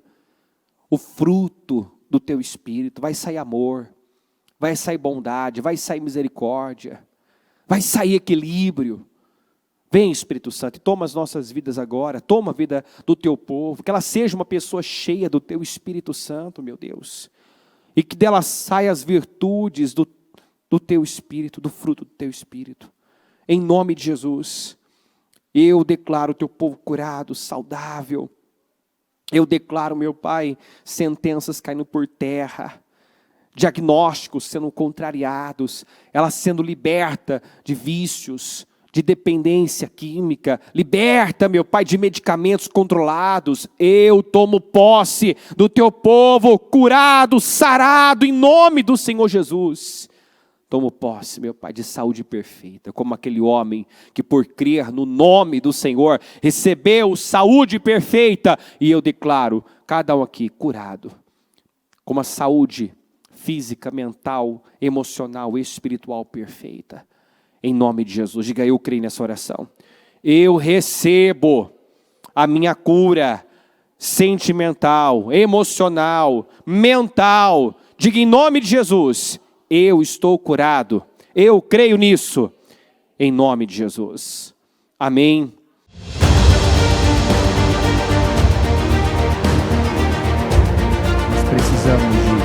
o fruto do teu Espírito, vai sair amor, vai sair bondade, vai sair misericórdia, vai sair equilíbrio. Vem, Espírito Santo, e toma as nossas vidas agora, toma a vida do teu povo, que ela seja uma pessoa cheia do teu Espírito Santo, meu Deus, e que dela saiam as virtudes do teu Espírito, do fruto do teu Espírito. Em nome de Jesus, eu declaro o teu povo curado, saudável. Eu declaro, meu Pai, sentenças caindo por terra, diagnósticos sendo contrariados, ela sendo liberta de vícios, de dependência química, liberta, meu Pai, de medicamentos controlados. Eu tomo posse do teu povo curado, sarado, em nome do Senhor Jesus. Tomo posse, meu Pai, de saúde perfeita, como aquele homem que por crer no nome do Senhor recebeu saúde perfeita. E eu declaro cada um aqui curado, com uma saúde física, mental, emocional, espiritual perfeita. Em nome de Jesus, diga: eu creio nessa oração. Eu recebo a minha cura sentimental, emocional, mental. Diga em nome de Jesus: eu estou curado. Eu creio nisso. Em nome de Jesus. Amém. Nós precisamos de